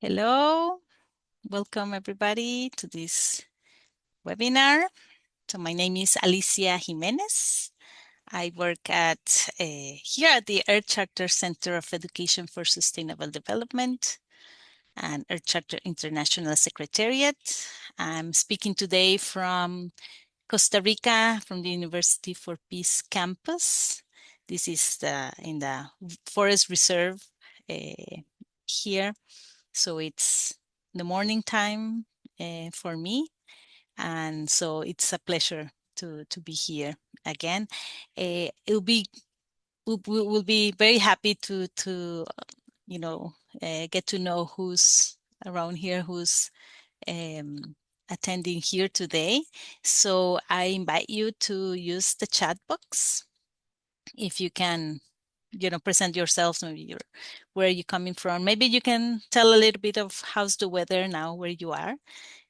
Hello, welcome everybody to this webinar. So my name is Alicia Jiménez. I work at here at the Earth Charter Center of Education for Sustainable Development and Earth Charter International Secretariat. I'm speaking today from Costa Rica, from the University for Peace campus. This is in the Forest Reserve here. So it's the morning time for me. And so it's a pleasure to be here again. We'll be very happy to get to know who's around here, who's um, attending here today. So I invite you to use the chat box if you can, present yourselves, maybe where are you coming from. Maybe you can tell a little bit of how's the weather now where you are.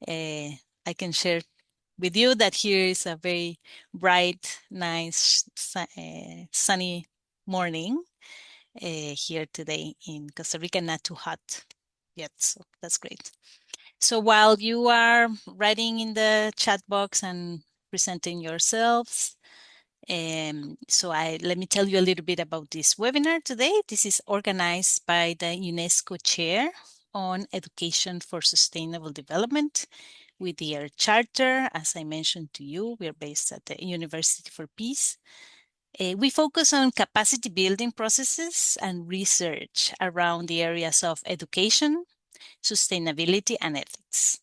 I can share with you that here is a very bright, nice, sunny morning here today in Costa Rica, not too hot yet, so that's great. So while you are writing in the chat box and presenting yourselves, let me tell you a little bit about this webinar today. This is organized by the UNESCO Chair on Education for Sustainable Development with the Earth Charter. As I mentioned to you, we are based at the University for Peace. We focus on capacity building processes and research around the areas of education, sustainability, and ethics.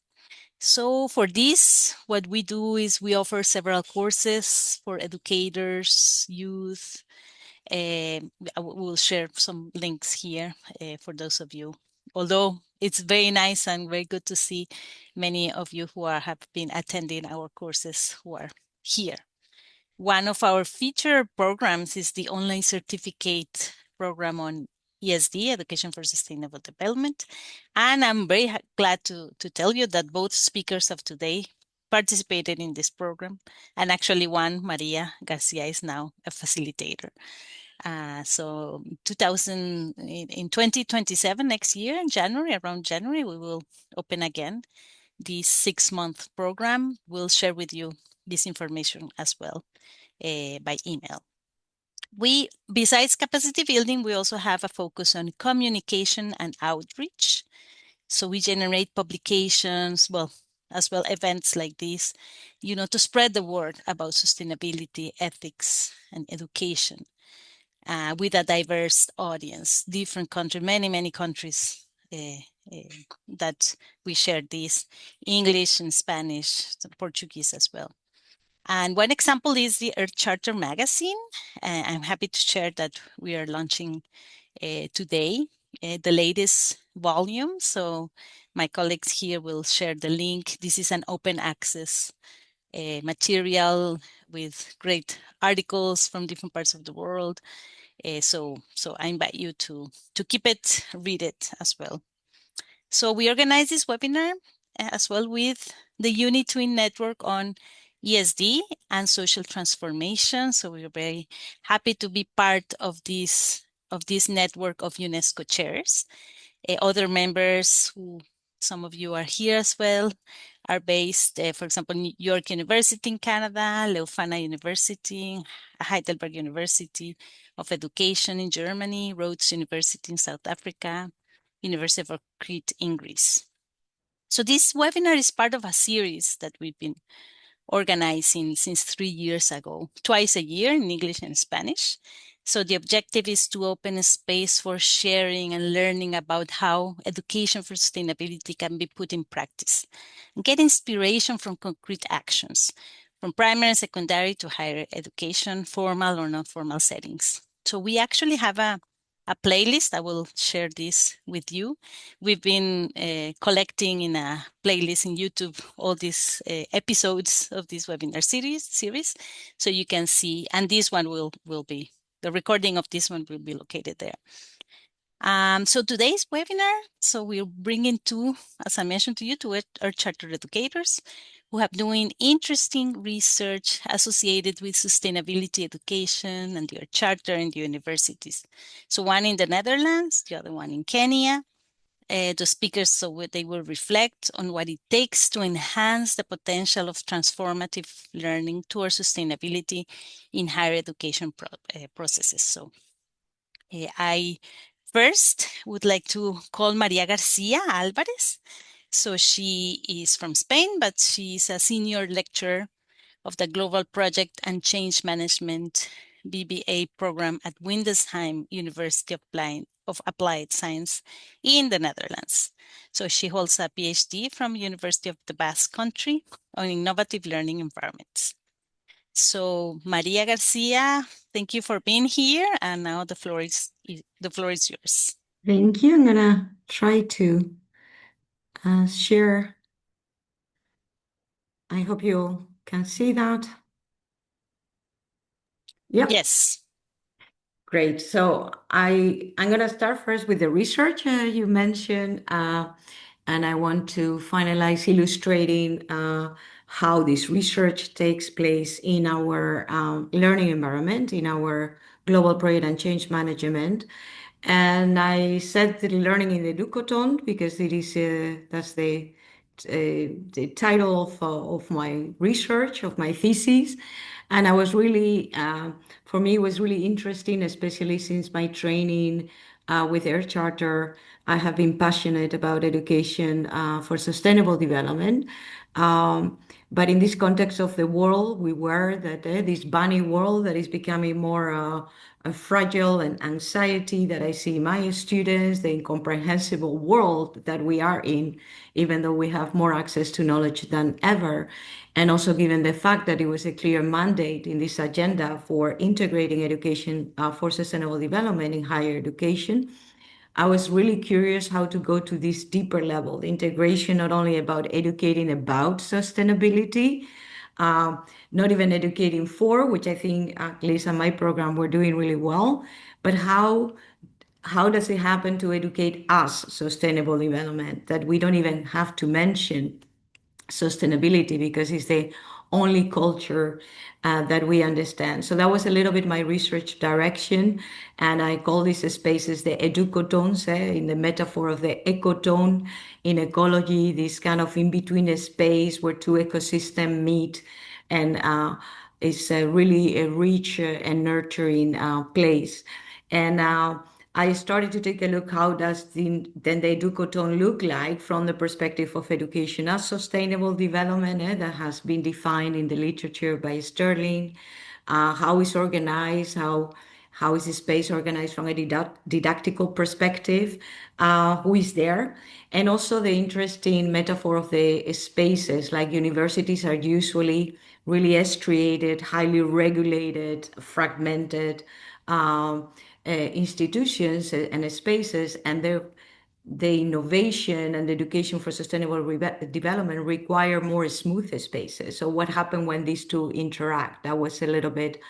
So for this, what we do is we offer several courses for educators, youth. We'll share some links here for those of you. Although it's very nice and very good to see many of you who have been attending our courses who are here. One of our feature programs is the online certificate program on ESD, Education for Sustainable Development. And I'm very glad to tell you that both speakers of today participated in this program. And actually one, Maria Garcia, is now a facilitator. So in 2027, next year, in January, around January, we will open again the 6-month program. We'll share with you this information as well by email. Besides capacity building, we also have a focus on communication and outreach. So we generate publications, as well events like this, to spread the word about sustainability, ethics, and education with a diverse audience, different countries, many countries that we share this, English and Spanish, Portuguese as well. And one example is the Earth Charter magazine. I'm happy to share that we are launching today the latest volume. So my colleagues here will share the link. This is an open access material with great articles from different parts of the world. So I invite you to keep it, read it as well. So we organize this webinar as well with the UniTwin network on ESD and social transformation. So we're very happy to be part of this network of UNESCO chairs. Other members who some of you are here as well are based, for example, New York University in Canada, Leuphana University, Heidelberg University of Education in Germany, Rhodes University in South Africa, University of Crete in Greece. So this webinar is part of a series that we've been organizing since 3 years ago, twice a year in English and Spanish. So the objective is to open a space for sharing and learning about how education for sustainability can be put in practice and get inspiration from concrete actions, from primary and secondary to higher education, formal or non-formal settings. So we actually have a playlist. I will share this with you. We've been collecting in a playlist in YouTube all these episodes of this webinar series, so you can see. And this one will be the recording of this one will be located there. So today's webinar, so we're bringing two, as I mentioned to you, two Earth Charter educators who have doing interesting research associated with sustainability education and the Earth Charter in the universities. So one in the Netherlands, the other one in Kenya. the speakers so they will reflect on what it takes to enhance the potential of transformative learning towards sustainability in higher education processes. So I first would like to call Maria Garcia-Alvarez. So she is from Spain, but she's a senior lecturer of the Global Project and Change Management BBA program at Windesheim University of Applied Science in the Netherlands. So she holds a PhD from University of the Basque Country on innovative learning environments. So Maria Garcia, thank you for being here, and now the floor is yours. Thank you. I'm gonna try to share. I hope you can see that. Yep. Yes. Great. So I'm gonna start first with the research you mentioned, and I want to finalize illustrating how this research takes place in our learning environment, in our global project and change management. And I said the learning in the Educoton because it is that's the title of my research, of my thesis. And I was really, for me, it was really interesting, especially since my training with Air Charter. I have been passionate about education for sustainable development. But in this context of the world, we were that this bunny world that is becoming more fragile and anxiety that I see in my students, the incomprehensible world that we are in, even though we have more access to knowledge than ever. And also given the fact that it was a clear mandate in this agenda for integrating education for sustainable development in higher education, I was really curious how to go to this deeper level, the integration not only about educating about sustainability, not even educating for, which I think at least on my program we're doing really well, but how does it happen to educate us sustainable development that we don't even have to mention sustainability because it's the only culture that we understand. So that was a little bit my research direction. And I call these spaces the educotones, in the metaphor of the ecotone in ecology, this kind of in between space where two ecosystems meet. And it's really a rich and nurturing place. And I started to take a look how does then the educotone look like from the perspective of education as sustainable development that has been defined in the literature by Sterling, how is organized, how is the space organized from a didactical perspective, who is there, and also the interesting metaphor of the spaces, like universities are usually really striated, highly regulated, fragmented institutions and spaces, and the innovation and education for sustainable development require more smooth spaces. So what happened when these two interact? That was a little bit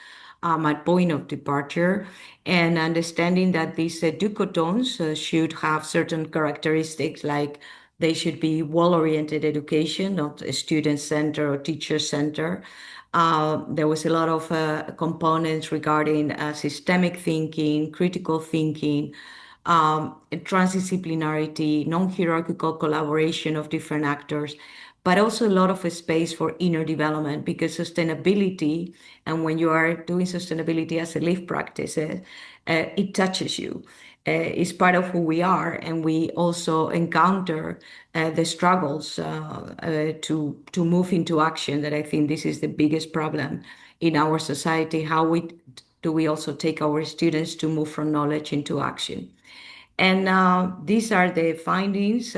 my point of departure, and understanding that these educotones should have certain characteristics, like they should be well-oriented education, not a student-centered or teacher-centered. There was a lot of components regarding systemic thinking, critical thinking, transdisciplinarity, non-hierarchical collaboration of different actors, but also a lot of space for inner development because sustainability, and when you are doing sustainability as a life practice, it touches you. It's part of who we are, and we also encounter the struggles to move into action. That I think this is the biggest problem in our society. How do we also take our students to move from knowledge into action? And these are the findings.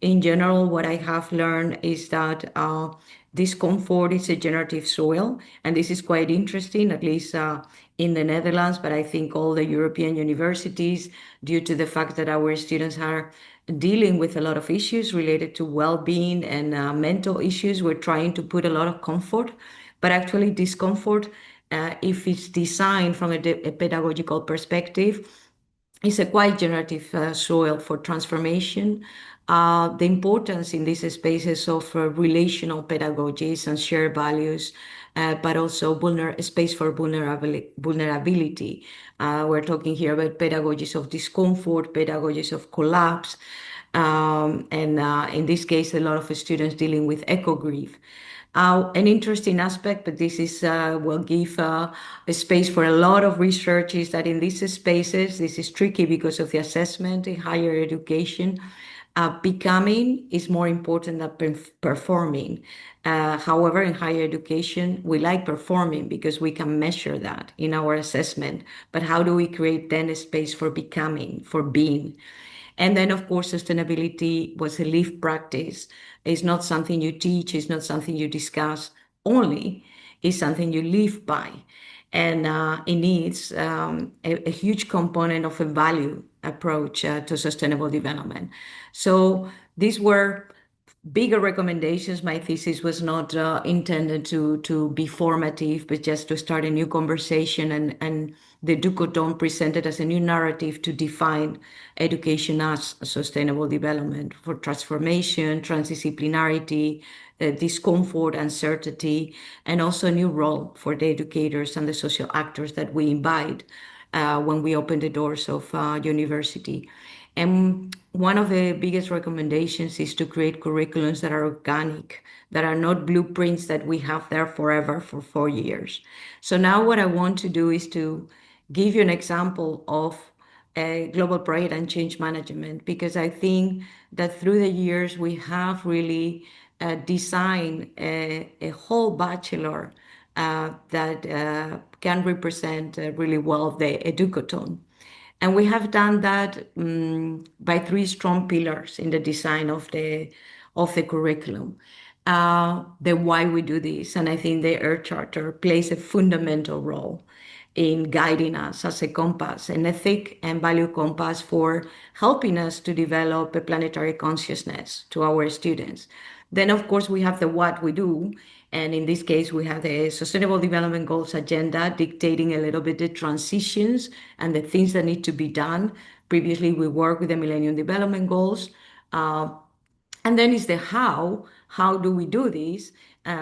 In general, what I have learned is that discomfort is a generative soil. And this is quite interesting, at least in the Netherlands, but I think all the European universities, due to the fact that our students are dealing with a lot of issues related to well-being and mental issues, we're trying to put a lot of comfort. But actually, discomfort, if it's designed from a pedagogical perspective, is a quite generative soil for transformation. The importance in these spaces of relational pedagogies and shared values, but also space for vulnerability. We're talking here about pedagogies of discomfort, pedagogies of collapse, and in this case, a lot of students dealing with eco grief. An interesting aspect, but this is will give a space for a lot of research, is that in these spaces, this is tricky because of the assessment in higher education. Becoming is more important than performing. However, in higher education, we like performing because we can measure that in our assessment. But how do we create then a space for becoming, for being? And then, of course, sustainability was a lived practice. It's not something you teach, it's not something you discuss only, it's something you live by. And it needs a huge component of a value approach to sustainable development. So these were bigger recommendations. My thesis was not intended to be formative, but just to start a new conversation. And the Ducotone presented as a new narrative to define education as sustainable development for transformation, transdisciplinarity, discomfort, uncertainty, and also a new role for the educators and the social actors that we invite when we open the doors of university. And one of the biggest recommendations is to create curriculums that are organic, that are not blueprints that we have there forever for 4 years. So now what I want to do is to give you an example of a global project and change management, because I think that through the years we have really designed a whole bachelor that can represent really well the educatone. And we have done that by three strong pillars in the design of the curriculum. The why we do this, and I think the Earth Charter plays a fundamental role in guiding us as a compass, an ethic and value compass for helping us to develop a planetary consciousness to our students. Then, of course, we have the what we do. And in this case, we have the Sustainable Development Goals agenda dictating a little bit the transitions and the things that need to be done. Previously, we worked with the Millennium Development Goals. Uh, and then is the how. How do we do this?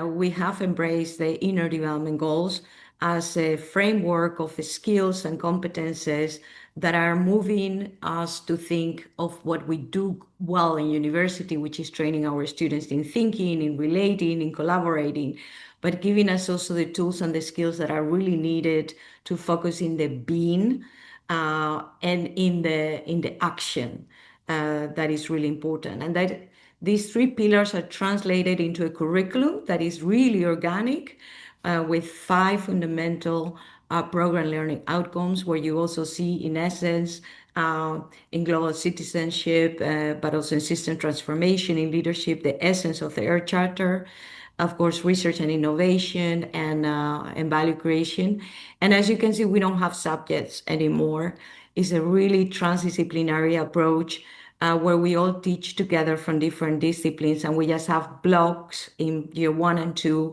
We have embraced the inner development goals as a framework of skills and competences that are moving us to think of what we do well in university, which is training our students in thinking, in relating, in collaborating, but giving us also the tools and the skills that are really needed to focus in the being and in the action. That is really important. And that these three pillars are translated into a curriculum that is really organic with five fundamental program learning outcomes, where you also see, in essence, in global citizenship, but also in system transformation, in leadership, the essence of the Earth Charter, of course, research and innovation, and value creation. And as you can see, we don't have subjects anymore. It's a really transdisciplinary approach where we all teach together from different disciplines, and we just have blocks in year 1 and 2.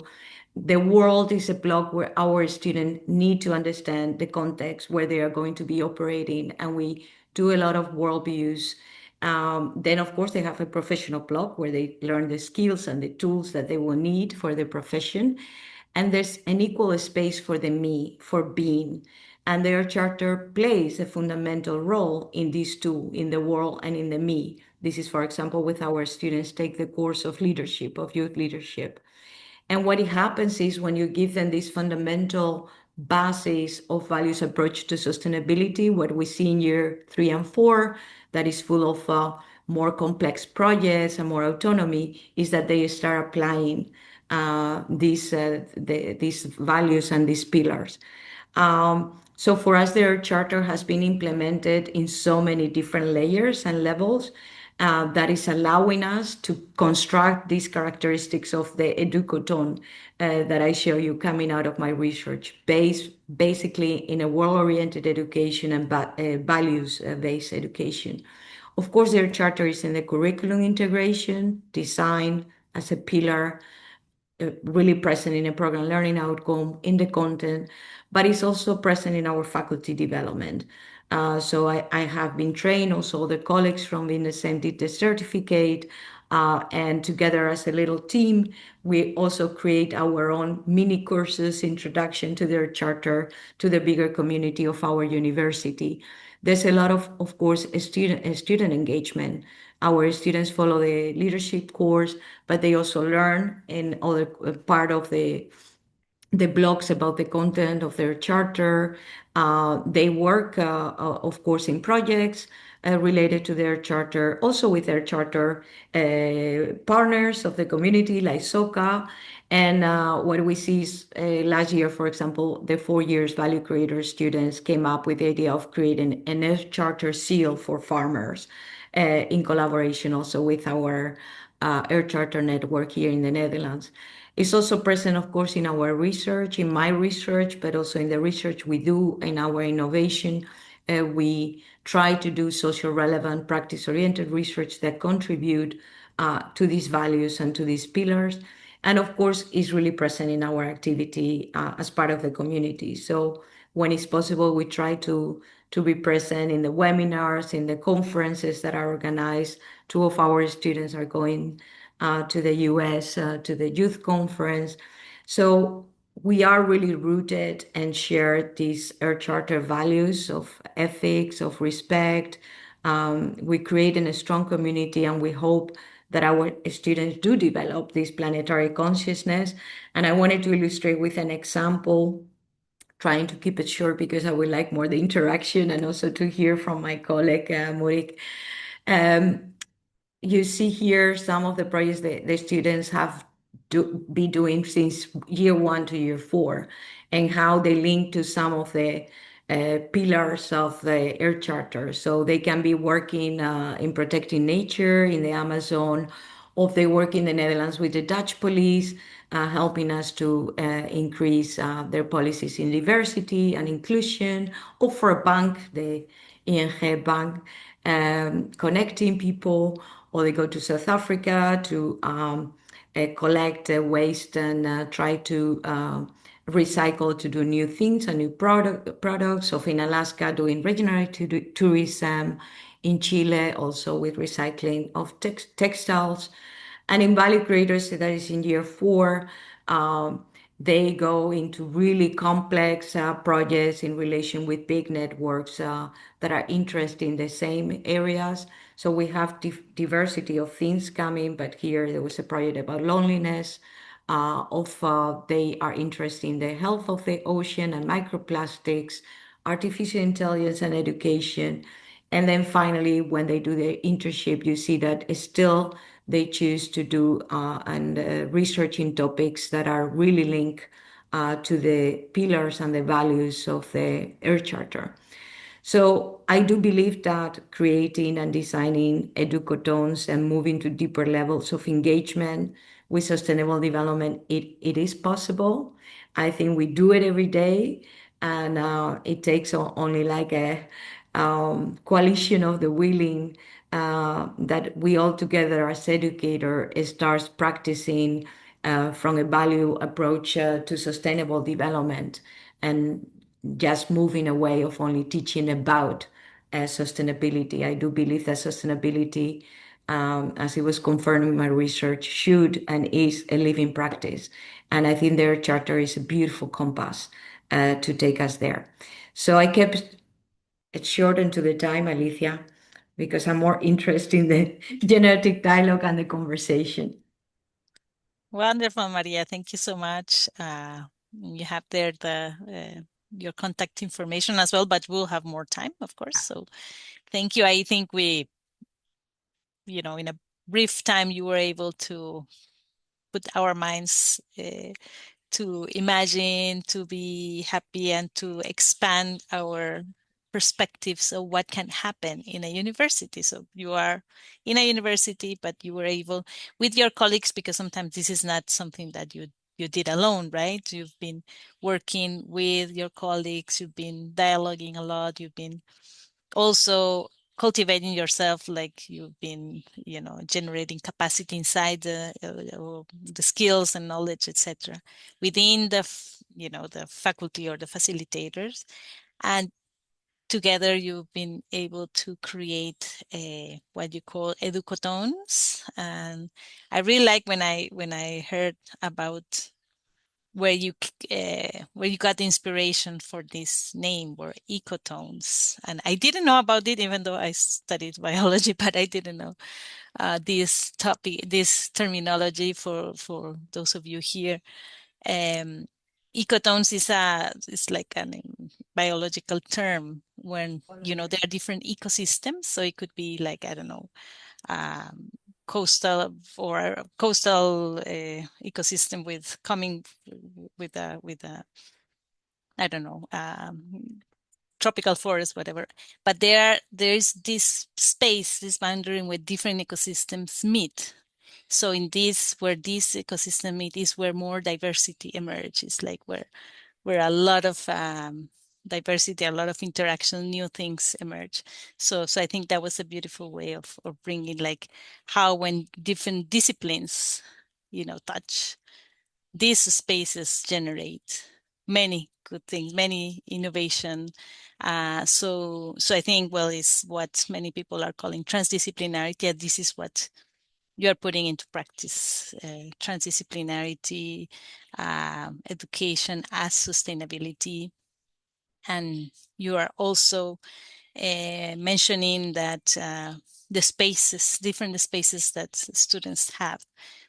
The world is a block where our students need to understand the context where they are going to be operating, and we do a lot of world views. Then, of course, they have a professional block where they learn the skills and the tools that they will need for their profession. And there's an equal space for the me, for being. And their charter plays a fundamental role in these two, in the world and in the me. This is, for example, with our students take the course of leadership, of youth leadership. And what it happens is when you give them this fundamental basis of values approach to sustainability, what we see in year 3 and 4, that is full of more complex projects and more autonomy, is that they start applying these values and these pillars. So for us, their charter has been implemented in so many different layers and levels that is allowing us to construct these characteristics of the educotone that I show you coming out of my research, based basically in a world-oriented education and values-based education. Of course, their charter is in the curriculum integration, design as a pillar, really present in a program learning outcome, in the content, but it's also present in our faculty development. So I have been trained, also the colleagues from INDESEM did the certificate. And together as a little team, we also create our own mini courses, introduction to their charter, to the bigger community of our university. There's a lot of course, student engagement. Our students follow the leadership course, but they also learn in other part of the blogs about the content of their charter. They work, of course, in projects related to their charter, also with their charter partners of the community, like SOCA. And what we see is last year, for example, the 4 years value creator students came up with the idea of creating an Earth Charter seal for farmers in collaboration also with our Earth Charter network here in the Netherlands. It's also present, of course, in our research, in my research, but also in the research we do in our innovation. We try to do social relevant, practice oriented research that contribute to these values and to these pillars. And of course, is really present in our activity as part of the community. So when it's possible, we try to be present in the webinars, in the conferences that are organized. Two of our students are going to the US, to the youth conference. So we are really rooted and share these Earth Charter values of ethics, of respect. We create a strong community, and we hope that our students do develop this planetary consciousness. And I wanted to illustrate with an example, trying to keep it short because I would like more the interaction and also to hear from my colleague, Murik. Um, you see here some of the projects that the students have be doing since year 1 to year 4, and how they link to some of the pillars of the Earth Charter. So they can be working in protecting nature in the Amazon, or they work in the Netherlands with the Dutch police, helping us to increase their policies in diversity and inclusion, or for a bank, the ING Bank, connecting people, or they go to South Africa to collect waste and try to recycle to do new things and new products. So in Alaska, doing regenerative tourism. In Chile, also with recycling of textiles. And in Value Creators, that is in year 4, they go into really complex projects in relation with big networks that are interested in the same areas. So we have diversity of things coming, but here there was a project about loneliness. They are interested in the health of the ocean and microplastics, artificial intelligence and education. And then finally, when they do their internship, you see that still they choose to do and research in topics that are really linked to the pillars and the values of the Earth Charter. So I do believe that creating and designing educotones and moving to deeper levels of engagement with sustainable development, it is possible. I think we do it every day, and it takes only like a coalition of the willing, that we all together as educators starts practicing from a value approach to sustainable development, and just moving away of only teaching about sustainability. I do believe that sustainability, as it was confirmed in my research, should and is a living practice. And I think their charter is a beautiful compass to take us there. So I kept it short into the time, Alicia, because I'm more interested in the genetic dialogue and the conversation. Wonderful, Maria. Thank you so much. You have there the your contact information as well, but we'll have more time, of course. So thank you. I think we, in a brief time, you were able to put our minds to imagine, to be happy, and to expand our perspectives of what can happen in a university. So you are in a university, but you were able with your colleagues, because sometimes this is not something that you did alone, right? You've been working with your colleagues, you've been dialoguing a lot, you've been also cultivating yourself, like you've been generating capacity inside the skills and knowledge, etc., within the the faculty or the facilitators. And together you've been able to create what you call educotones. And I really like when I heard about where you got the inspiration for this name, were ecotones. And I didn't know about it, even though I studied biology, but I didn't know this topic, this terminology for those of you here. Um, Ecotones is like a biological term when there are different ecosystems. So it could be like, I don't know, um, coastal ecosystem with coming with a I don't know, tropical forest, whatever. But there's this space, this boundary where different ecosystems meet. So in this, where this ecosystem meet is where more diversity emerges, like where a lot of diversity, a lot of interaction, new things emerge. So I think that was a beautiful way of bringing like how when different disciplines, touch these spaces generate many good things, many innovation. So I think, well, is what many people are calling transdisciplinarity. And this is what you are putting into practice, transdisciplinarity, education as sustainability. And you are also mentioning that the spaces, different spaces that students have,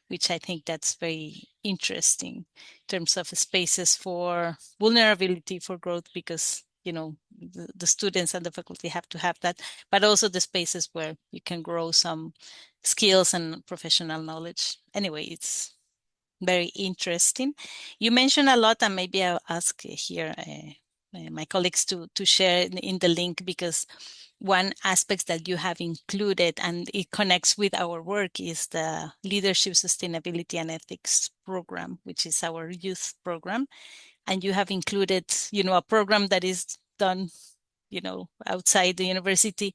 which I think that's very interesting in terms of spaces for vulnerability for growth, because the students and the faculty have to have that, but also the spaces where you can grow some skills and professional knowledge. Anyway, it's very interesting. You mentioned a lot, and maybe I'll ask here my colleagues to share in the link, because one aspect that you have included, and it connects with our work, is the Leadership, Sustainability, and Ethics program, which is our youth program. And you have included, a program that is done, outside the university,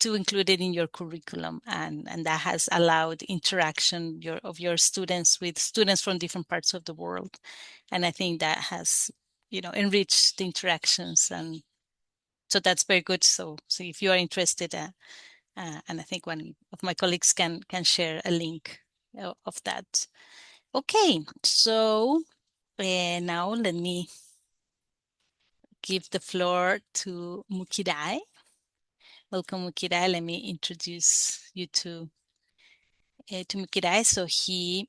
to include it in your curriculum, and that has allowed interaction of your students with students from different parts of the world. And I think that has enriched the interactions, and so that's very good. So if you are interested, and I think one of my colleagues can share a link of that. Okay, so now let me give the floor to Mukirae. Welcome, Mukirae. Let me introduce you to Mukirae. So he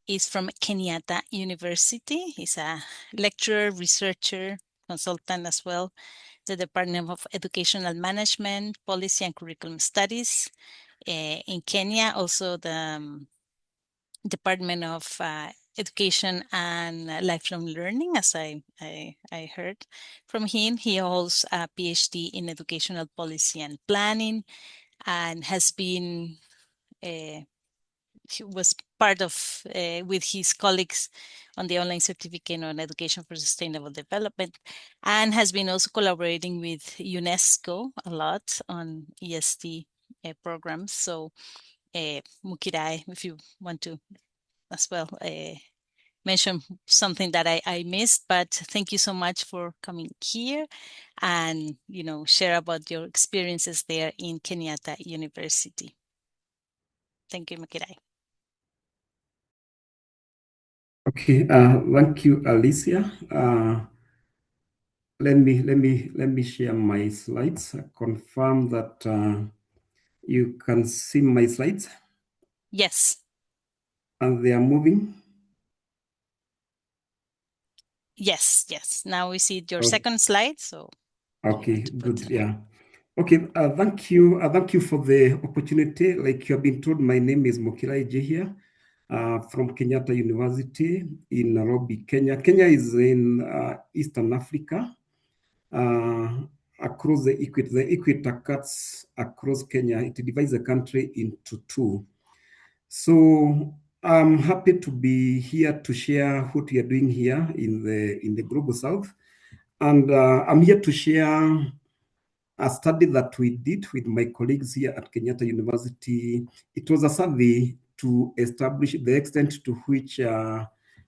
is from Kenyatta University. He's a lecturer, researcher, consultant as well, the Department of Educational Management, Policy and Curriculum Studies in Kenya, also the Department of Education and Lifelong Learning, as I heard from him. He holds a PhD in Educational Policy and Planning, and has been he was part of, with his colleagues, on the online certificate on education for sustainable development, and has been also collaborating with UNESCO a lot on ESD programs. So Mukirae, if you want to as well mention something that I missed, but thank you so much for coming here and share about your experiences there in Kenyatta University. Thank you, Mukirae. Okay, thank you, Alicia. Let me share my slides. Confirm that you can see my slides. Yes. And they are moving. Yes. Now we see your Okay. second slide. So okay, good. Yeah. Okay. Thank you. Thank you for the opportunity. Like you have been told, my name is Mukirae Njihia. From Kenyatta University in Nairobi, Kenya. Kenya is in Eastern Africa, across the equator. The equator cuts across Kenya. It divides the country into two. So I'm happy to be here to share what we are doing here in the Global South. And I'm here to share a study that we did with my colleagues here at Kenyatta University. It was a survey to establish the extent to which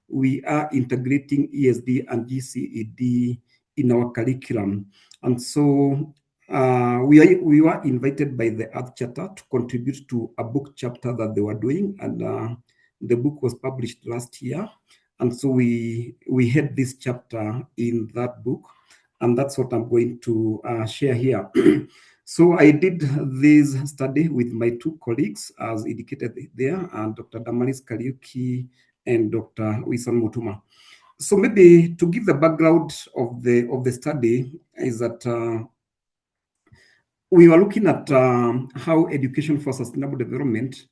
we are integrating ESD and GCED in our curriculum. And so we were invited by the Earth Charter to contribute to a book chapter that they were doing, and the book was published last year. And so we had this chapter in that book, and that's what I'm going to share here. So I did this study with my two colleagues, as indicated there, and Dr. Damaris Kariuki and Dr. Wilson Mutuma. So maybe to give the background of the study is that we were looking at how education for sustainable development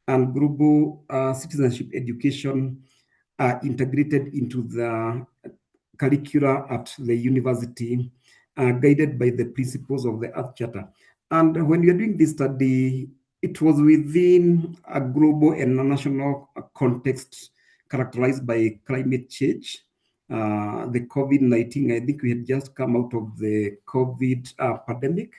and global citizenship education are integrated into the curricula at the university, guided by the principles of the Earth Charter. And when we are doing this study, it was within a global and national context characterized by climate change, the COVID-19. I think we had just come out of the COVID pandemic.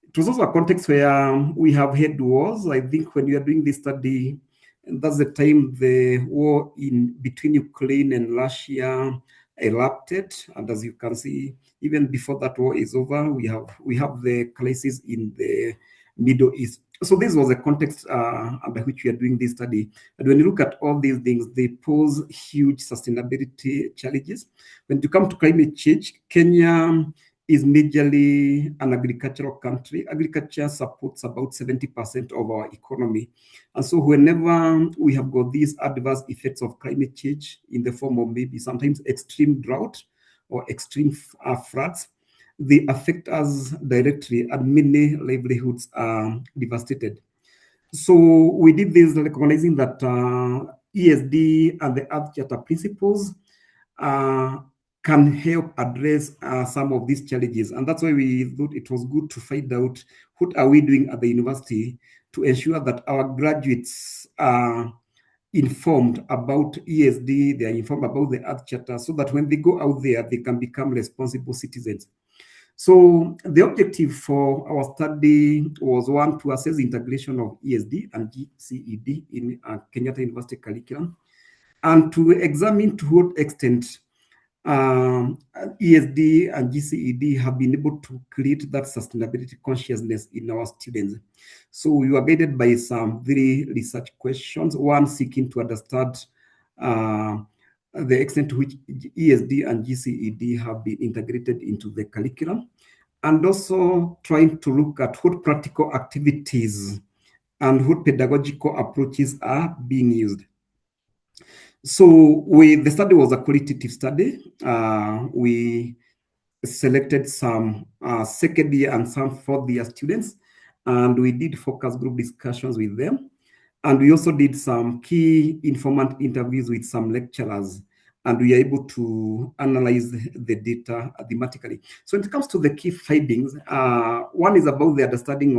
It was also a context where we have had wars. I think when we are doing this study, that's the time the war in between Ukraine and Russia erupted. And as you can see, even before that war is over, we have the crisis in the Middle East. So this was the context under which we are doing this study. And when you look at all these things, they pose huge sustainability challenges. When you come to climate change, Kenya is majorly an agricultural country. Agriculture supports about 70% of our economy. And so whenever we have got these adverse effects of climate change in the form of maybe sometimes extreme drought or extreme floods, they affect us directly and many livelihoods are devastated. So we did this recognizing that ESD and the Earth Charter principles can help address some of these challenges. And that's why we thought it was good to find out what are we doing at the university to ensure that our graduates are informed about ESD, they are informed about the Earth Charter, so that when they go out there, they can become responsible citizens. So the objective for our study was, one, to assess the integration of ESD and GCED in Kenyatta University curriculum, and to examine to what extent ESD and GCED have been able to create that sustainability consciousness in our students. So we were guided by some very research questions, one seeking to understand the extent to which ESD and GCED have been integrated into the curriculum, and also trying to look at what practical activities and what pedagogical approaches are being used. So the study was a qualitative study. We selected some second year and some fourth year students, and we did focus group discussions with them. And we also did some key informant interviews with some lecturers, and we are able to analyze the data thematically. So when it comes to the key findings, one is about the understanding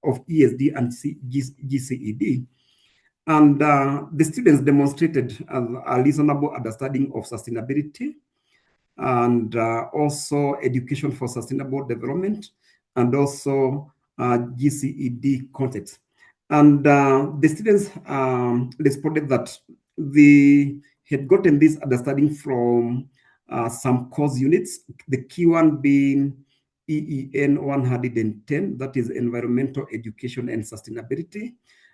of ESD and GCED. And the students demonstrated a reasonable understanding of sustainability and also education for sustainable development and also GCED context. And the students responded that they had gotten this understanding from some course units, the key one being EEN 110, that is Environmental Education and Sustainability,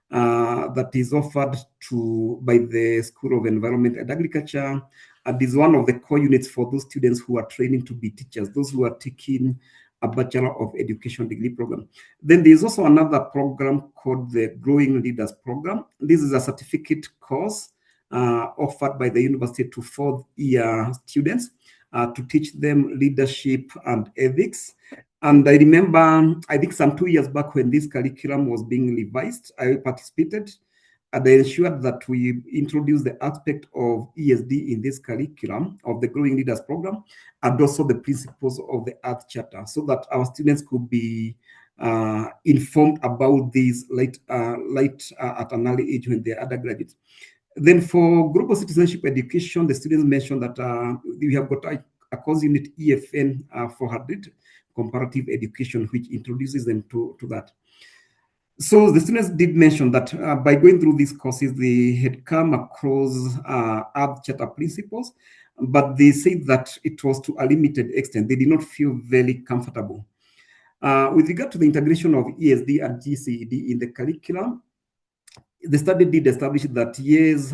that is offered by the School of Environment and Agriculture, and is one of the core units for those students who are training to be teachers, those who are taking a Bachelor of Education degree program. Then there's also another program called the Growing Leaders Program. This is a certificate course offered by the university to fourth-year students to teach them leadership and ethics. And I remember, I think some 2 years back when this curriculum was being revised, I participated and I ensured that we introduced the aspect of ESD in this curriculum of the Growing Leaders Program and also the principles of the Earth Charter, so that our students could be informed about these late at an early age when they're undergraduates. Then for global citizenship education, the students mentioned that we have got a course unit EFN 400, comparative education, which introduces them to that. So the students did mention that by going through these courses, they had come across Earth Charter principles, but they said that it was to a limited extent. They did not feel very comfortable. With regard to the integration of ESD and GCED in the curriculum, the study did establish that yes,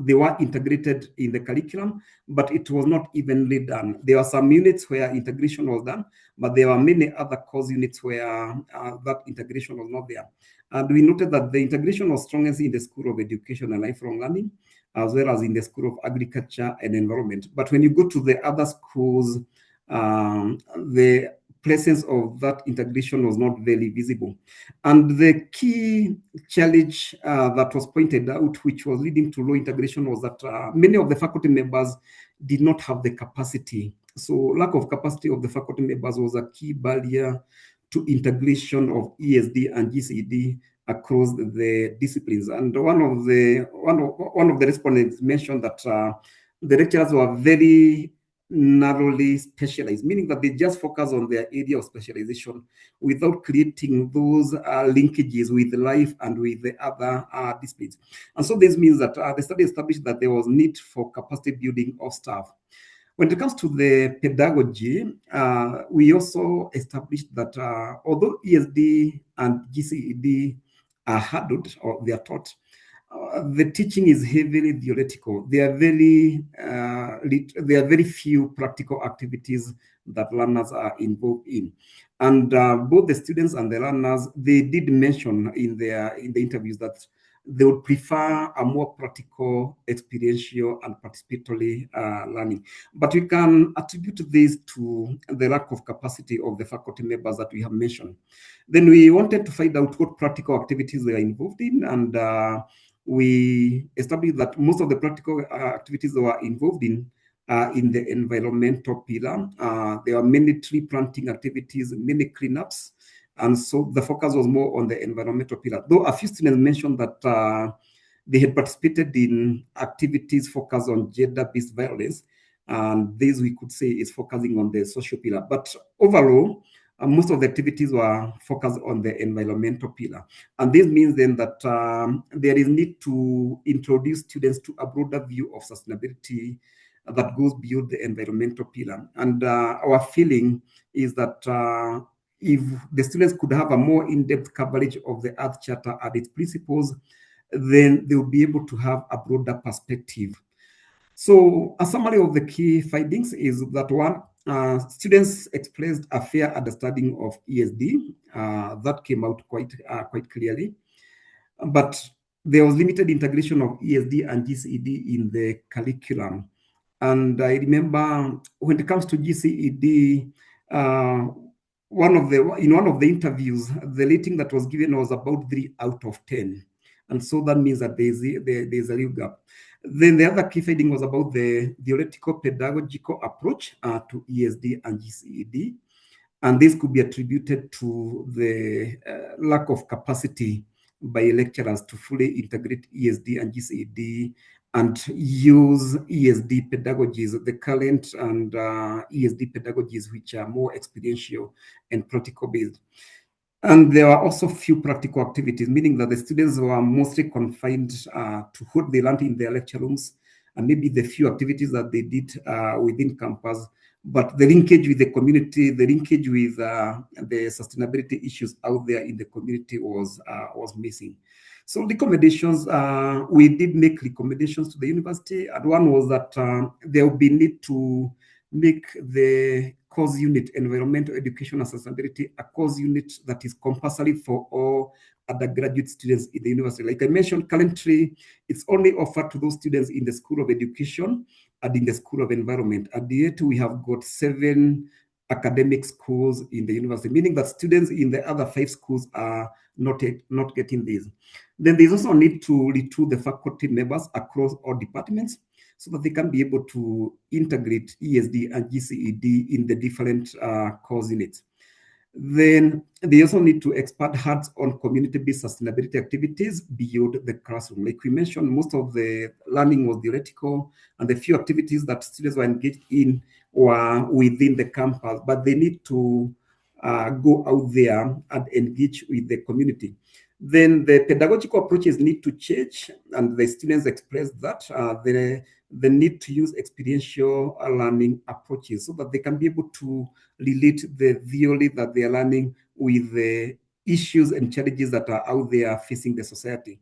they were integrated in the curriculum, but it was not evenly done. There were some units where integration was done, but there were many other course units where that integration was not there. And we noted that the integration was strongest in the School of Education and Lifelong Learning, as well as in the School of Agriculture and Environment. But when you go to the other schools, the presence of that integration was not very visible. And the key challenge that was pointed out, which was leading to low integration, was that many of the faculty members did not have the capacity. So lack of capacity of the faculty members was a key barrier to integration of ESD and GCED across the disciplines. And one of the respondents mentioned that the lecturers were very narrowly specialized, meaning that they just focus on their area of specialization without creating those linkages with life and with the other disciplines. And so this means that the study established that there was need for capacity building of staff. When it comes to the pedagogy, we also established that although ESD and GCED are handled or they are taught, the teaching is heavily theoretical. There are very few practical activities that learners are involved in, and both the students and the learners, they did mention in the interviews that they would prefer a more practical, experiential, and participatory learning. But we can attribute this to the lack of capacity of the faculty members that we have mentioned. Then we wanted to find out what practical activities they are involved in, and we established that most of the practical activities they were involved in the environmental pillar. There are many tree planting activities, many cleanups, and so the focus was more on the environmental pillar. Though a few students mentioned that they had participated in activities focused on gender-based violence, and this we could say is focusing on the social pillar. But overall, most of the activities were focused on the environmental pillar. And this means then that there is need to introduce students to a broader view of sustainability that goes beyond the environmental pillar. And our feeling is that if the students could have a more in-depth coverage of the Earth Charter and its principles, then they will be able to have a broader perspective. So a summary of the key findings is that one, students expressed a fair understanding of ESD. That came out quite clearly. But there was limited integration of ESD and GCED in the curriculum. And I remember when it comes to GCED, one of the interviews, the rating that was given was about 3 out of 10. And so that means that there's a real gap. Then the other key finding was about the theoretical pedagogical approach to ESD and GCED. And this could be attributed to the lack of capacity by lecturers to fully integrate ESD and GCED and use ESD pedagogies, the current and ESD pedagogies, which are more experiential and practical based. And there are also few practical activities, meaning that the students were mostly confined to what they learned in their lecture rooms and maybe the few activities that they did within campus. But the linkage with the community, the linkage with the sustainability issues out there in the community was missing. So recommendations, we did make recommendations to the university, and one was that there will be need to make the course unit, environmental education and sustainability, a course unit that is compulsory for all undergraduate students in the university. Like I mentioned, currently, it's only offered to those students in the School of Education and in the School of Environment. And yet we have got 7 academic schools in the university, meaning that students in the other 5 schools are not getting this. Then there's also a need to retool the faculty members across all departments so that they can be able to integrate ESD and GCED in the different course units. Then they also need to expand hands-on community-based sustainability activities beyond the classroom. Like we mentioned, most of the learning was theoretical, and the few activities that students were engaged in were within the campus, but they need to go out there and engage with the community. Then the pedagogical approaches need to change, and the students express that. the need to use experiential learning approaches so that they can be able to relate the theory that they are learning with the issues and challenges that are out there facing the society.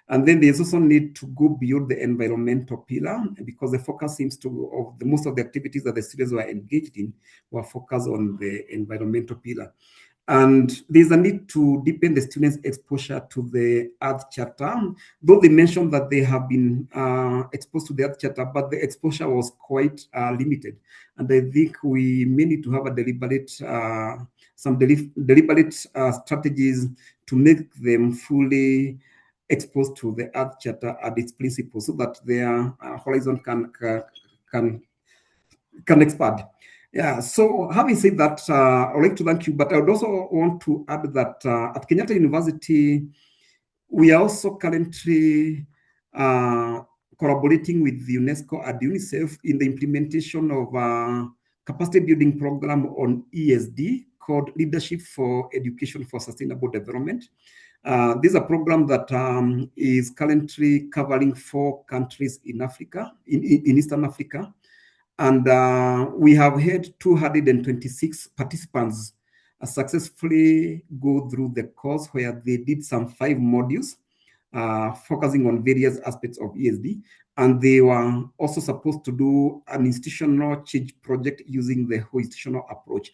And then there's also need to go beyond the environmental pillar, because the focus seems to, of the most of the activities that the students were engaged in were focused on the environmental pillar. And there's a need to deepen the students' exposure to the Earth Charter. Though they mentioned that they have been exposed to the Earth Charter, but the exposure was quite limited. And I think we may need to have a deliberate, deliberate strategies to make them fully exposed to the Earth Charter and its principles, so that their horizon can expand. Yeah, so having said that, I'd like to thank you, but I would also want to add that at Kenyatta University, we are also currently collaborating with UNESCO and UNICEF in the implementation of a capacity building program on ESD called Leadership for Education for Sustainable Development. This is a program that is currently covering 4 countries in Africa, in Eastern Africa. And we have had 226 participants successfully go through the course, where they did some 5 modules focusing on various aspects of ESD. And they were also supposed to do an institutional change project using the whole institutional approach.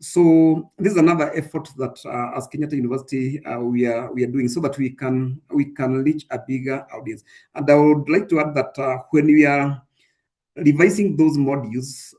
So this is another effort that as Kenyatta University we are doing, so that we can reach a bigger audience. And I would like to add that when we are revising those modules,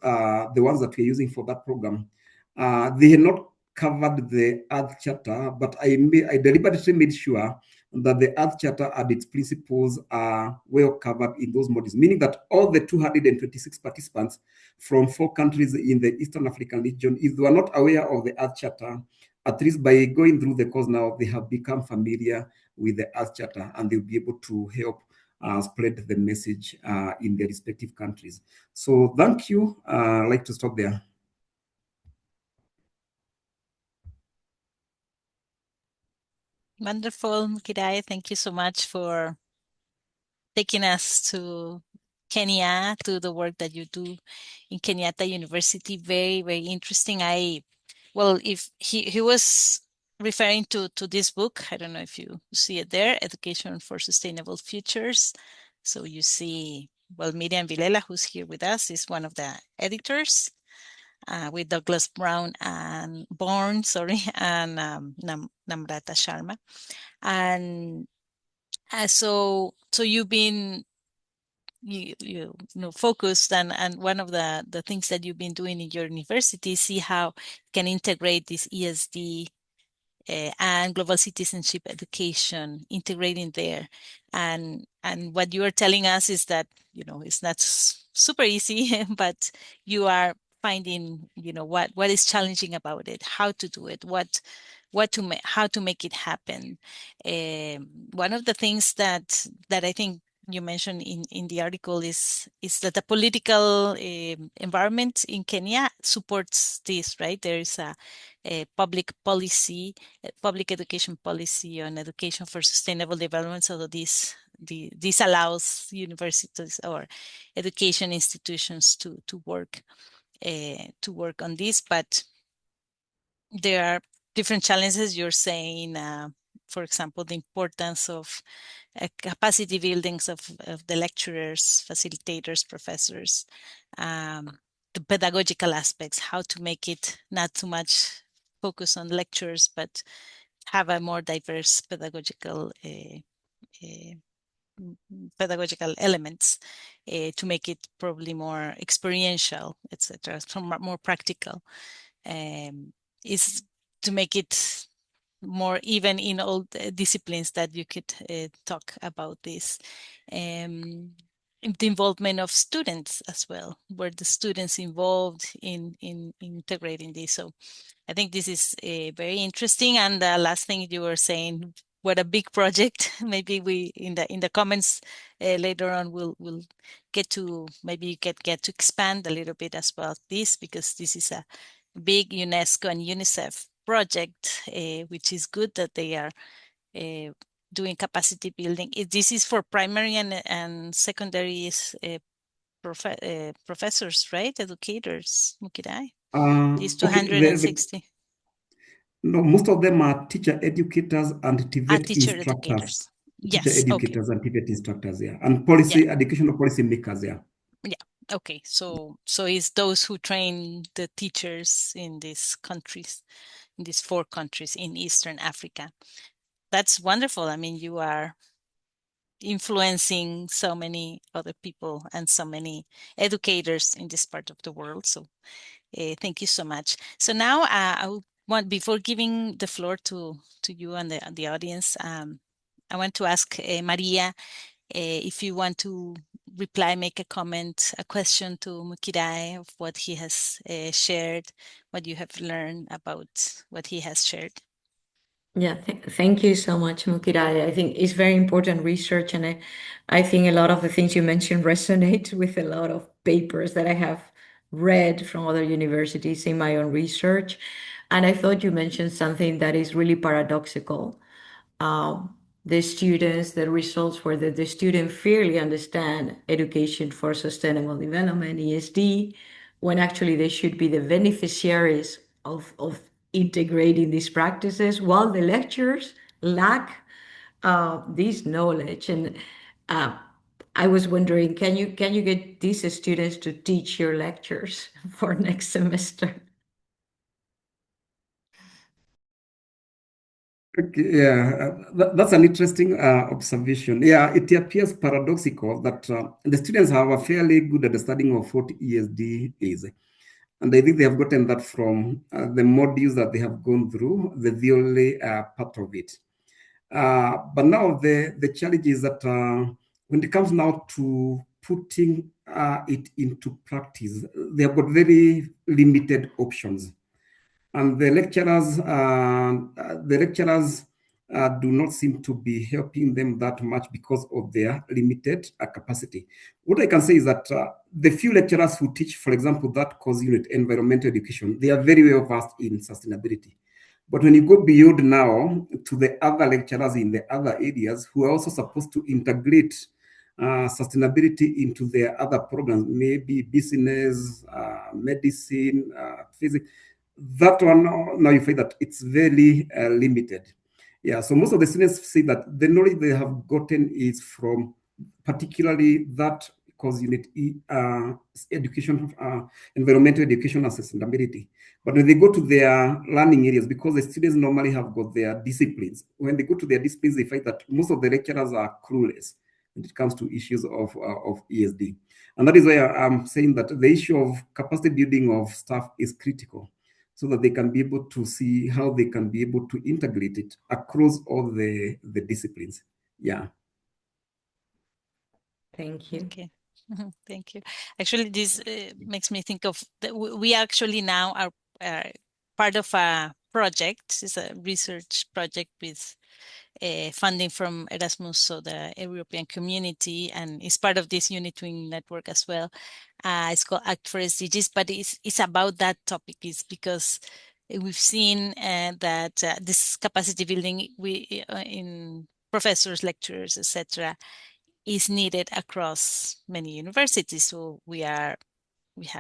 the ones that we're using for that program, they had not covered the Earth Charter, but I deliberately made sure that the Earth Charter and its principles are well covered in those modules, meaning that all the 226 participants from 4 countries in the Eastern African region, if they were not aware of the Earth Charter, at least by going through the course now, they have become familiar with the Earth Charter, and they'll be able to help spread the message in their respective countries. So thank you. I'd like to stop there. Wonderful, Mukirae. Thank you so much for taking us to Kenya, to the work that you do in Kenyatta University. Very, very interesting. Well, if he was referring to this book, I don't know if you see it there, Education for Sustainable Futures. So you see, well, Miriam Vilela, who's here with us, is one of the editors, with Douglas Brown and Bourne, and Namrata Sharma. And so you've been you know focused, and one of the things that you've been doing in your university, see how you can integrate this ESD and global citizenship education, integrating there. And what you are telling us is that it's not super easy, but you are finding what is challenging about it, how to do it, how to make it happen. One of the things that I think you mentioned in the article is that the political environment in Kenya supports this, right? There is a public policy, public education policy on education for sustainable development. So this allows universities or education institutions to work on this, but there are different challenges. You're saying, for example, the importance of capacity buildings of the lecturers, facilitators, professors, the pedagogical aspects, how to make it not too much focus on lectures, but have a more diverse pedagogical elements to make it probably more experiential, etc., more practical. Is to make it more even in all disciplines that you could talk about this. The involvement of students as well, were the students involved in integrating this? So I think this is very interesting. And the last thing you were saying, what a big project. Maybe we in the comments later on we'll get to, maybe you get to expand a little bit as well this, because this is a big UNESCO and UNICEF project, which is good that they are doing capacity building. This is for primary and secondary professors, right? Educators, Mukirae. These Okay, 260 no, most of them are teacher educators and TVET teacher instructors. educators. Teacher Yes. Okay. educators and TVET instructors, yeah, and Yeah. educational policy makers, yeah. Yeah. Okay. So it's those who train the teachers in these countries, in these 4 countries in Eastern Africa. That's wonderful. I mean, you are influencing so many other people and so many educators in this part of the world. So thank you so much. So now I want, before giving the floor to you and the audience, I want to ask Maria if you want to reply, make a comment, a question to Mukirae of what he has shared, what you have learned about what he has shared. Yeah, thank you so much, Mukirae. I think it's very important research, and I think a lot of the things you mentioned resonate with a lot of papers that I have read from other universities in my own research. And I thought you mentioned something that is really paradoxical. The students, the results were that the student fairly understand education for sustainable development, ESD, when actually they should be the beneficiaries of integrating these practices, while the lecturers lack this knowledge. And uh, I was wondering, can you get these students to teach your lectures for next semester? Okay, yeah, that's an interesting observation. Yeah, it appears paradoxical that the students have a fairly good understanding of what ESD is. And I think they have gotten that from the modules that they have gone through, the theory part of it. But now the challenge is that when it comes now to putting it into practice, they have got very limited options, and the lecturers do not seem to be helping them that much because of their limited capacity. What I can say is that the few lecturers who teach, for example, that course unit, environmental education, they are very well versed in sustainability. But when you go beyond now to the other lecturers in the other areas who are also supposed to integrate sustainability into their other programs, maybe business, medicine, physics, that one, now you find that it's very limited. Yeah, so most of the students say that the knowledge they have gotten is from particularly that course unit, education, environmental education and sustainability. But when they go to their learning areas, because the students normally have got their disciplines, when they go to their disciplines, they find that most of the lecturers are clueless when it comes to issues of ESD. And that is why I'm saying that the issue of capacity building of staff is critical, so that they can be able to see how they can be able to integrate it across all the disciplines. Yeah. Thank you. Okay. Thank you. Actually, this makes me think of that we actually now are part of a project. It's a research project with funding from Erasmus, so the European community, and it's part of this Unitwin network as well. It's called Act for SDGs, but it's about that topic. Is because we've seen that this capacity building in professors, lecturers, etc., is needed across many universities. So we are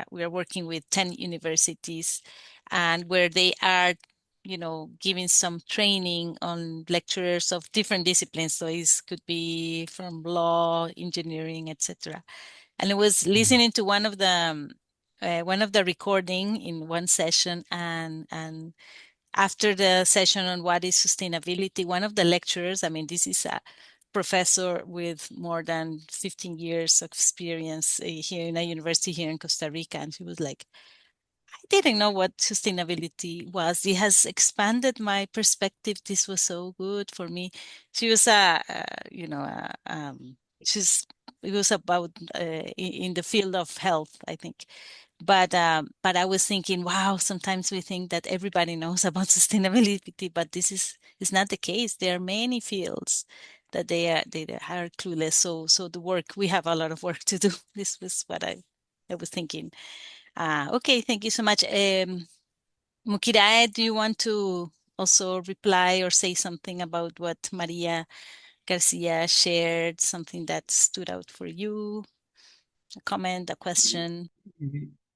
working with 10 universities, and where they are giving some training on lecturers of different disciplines. So it could be from law, engineering, etc. And I was listening to one of the recording in one session, and after the session on what is sustainability, one of the lecturers, I mean, this is a professor with more than 15 years of experience here in a university here in Costa Rica. And she was like, I didn't know what sustainability was. It has expanded my perspective. This was so good for me. She was she's it was about in the field of health, I think. But I was thinking, wow, sometimes we think that everybody knows about sustainability, but this is not the case. There are many fields that they are clueless. So the work, we have a lot of work to do. This was what I was thinking. Okay, thank you so much. Mukirae, do you want to also reply or say something about what Maria Garcia shared, something that stood out for you? a comment, a question?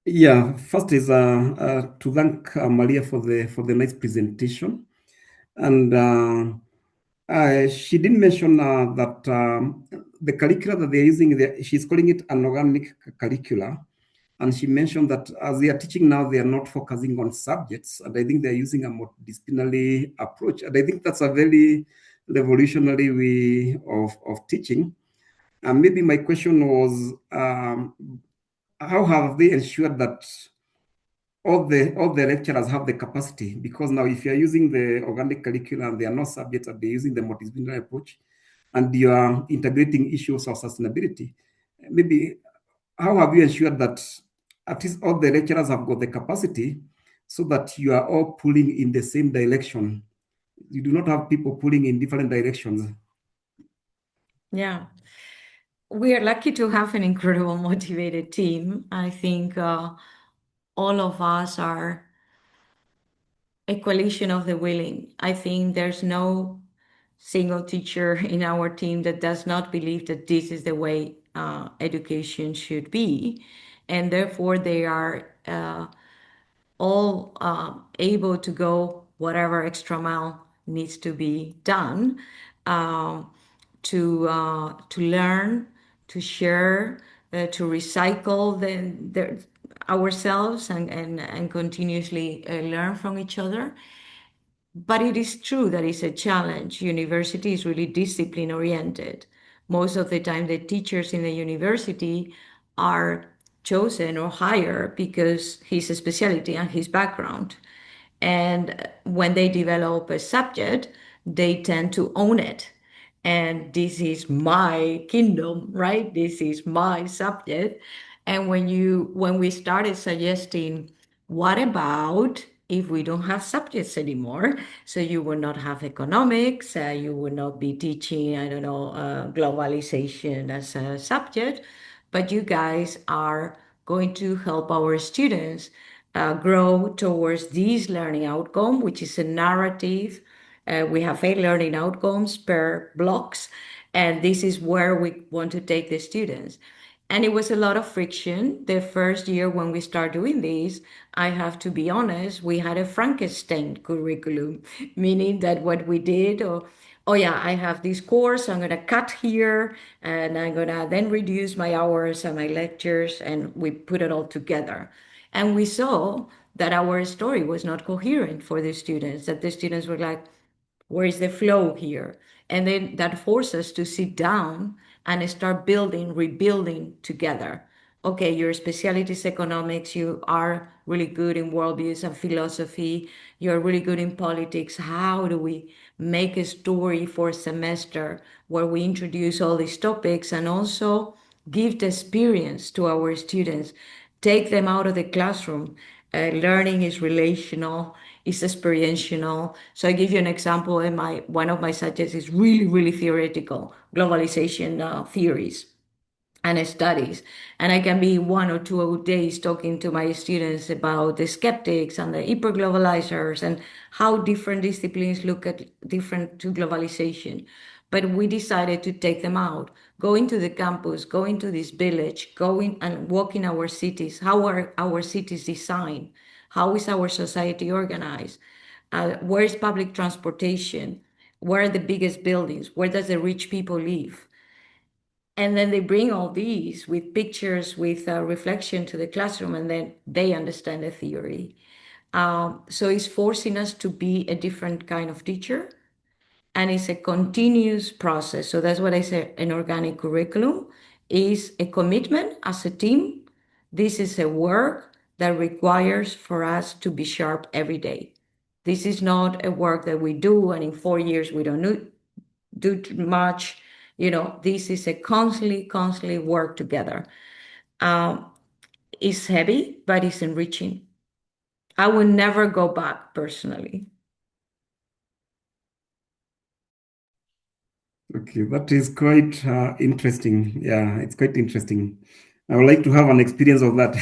Yeah, first is to thank Maria for the nice presentation, and she did mention that the curricula that they're using, she's calling it an organic curricula, and she mentioned that as they are teaching now, they are not focusing on subjects, and I think they're using a multidisciplinary approach, and I think that's a very revolutionary way of teaching. And maybe my question was, how have they ensured that all the lecturers have the capacity? Because now if you're using the organic curriculum, there are no subjects, and they're using the multidisciplinary approach, and you are integrating issues of sustainability, maybe how have you ensured that at least all the lecturers have got the capacity so that you are all pulling in the same direction? You do not have people pulling in different directions. Yeah. We are lucky to have an incredible motivated team. I think all of us are a coalition of the willing. I think there's no single teacher in our team that does not believe that this is the way education should be. And therefore, they are all able to go whatever extra mile needs to be done um, to learn, to share, to recycle ourselves and continuously learn from each other. But it is true that it's a challenge. University is really discipline oriented. Most of the time, the teachers in the university are chosen or hired because his specialty and his background. And when they develop a subject, they tend to own it. And this is my kingdom, right? This is my subject. And when we started suggesting, what about if we don't have subjects anymore? So you will not have economics, you will not be teaching, I don't know, globalization as a subject, but you guys are going to help our students grow towards this learning outcome, which is a narrative. We have 8 learning outcomes per blocks, and this is where we want to take the students. And it was a lot of friction. The first year when we start doing this, I have to be honest, we had a Frankenstein curriculum, meaning that what we did, oh yeah, I have this course, I'm gonna cut here, and I'm gonna then reduce my hours and my lectures, and we put it all together. And we saw that our story was not coherent for the students, that the students were like, where is the flow here? And then that forced us to sit down and start building, rebuilding together. Okay, your specialty is economics, you are really good in worldviews and philosophy, you're really good in politics. How do we make a story for a semester where we introduce all these topics and also give the experience to our students, take them out of the classroom? Learning is relational, is experiential. So I give you an example. In my one of my subjects is really, really theoretical, globalization theories and studies. And I can be 1 or 2 days talking to my students about the skeptics and the hyperglobalizers and how different disciplines look at different to globalization. But we decided to take them out, go into the campus, go into this village, go in and walk in our cities. How are our cities designed? How is our society organized? Where is public transportation? Where are the biggest buildings? Where does the rich people live? And then they bring all these with pictures, with reflection to the classroom, and then they understand the theory. So it's forcing us to be a different kind of teacher, and it's a continuous process. So that's what I say, an organic curriculum is a commitment as a team. This is a work that requires for us to be sharp every day. This is not a work that we do and in 4 years we don't do much. This is a constantly work together. Um, it's heavy, but it's enriching. I will never go back personally. Okay, that is quite interesting. Yeah, it's quite interesting. I would like to have an experience of that.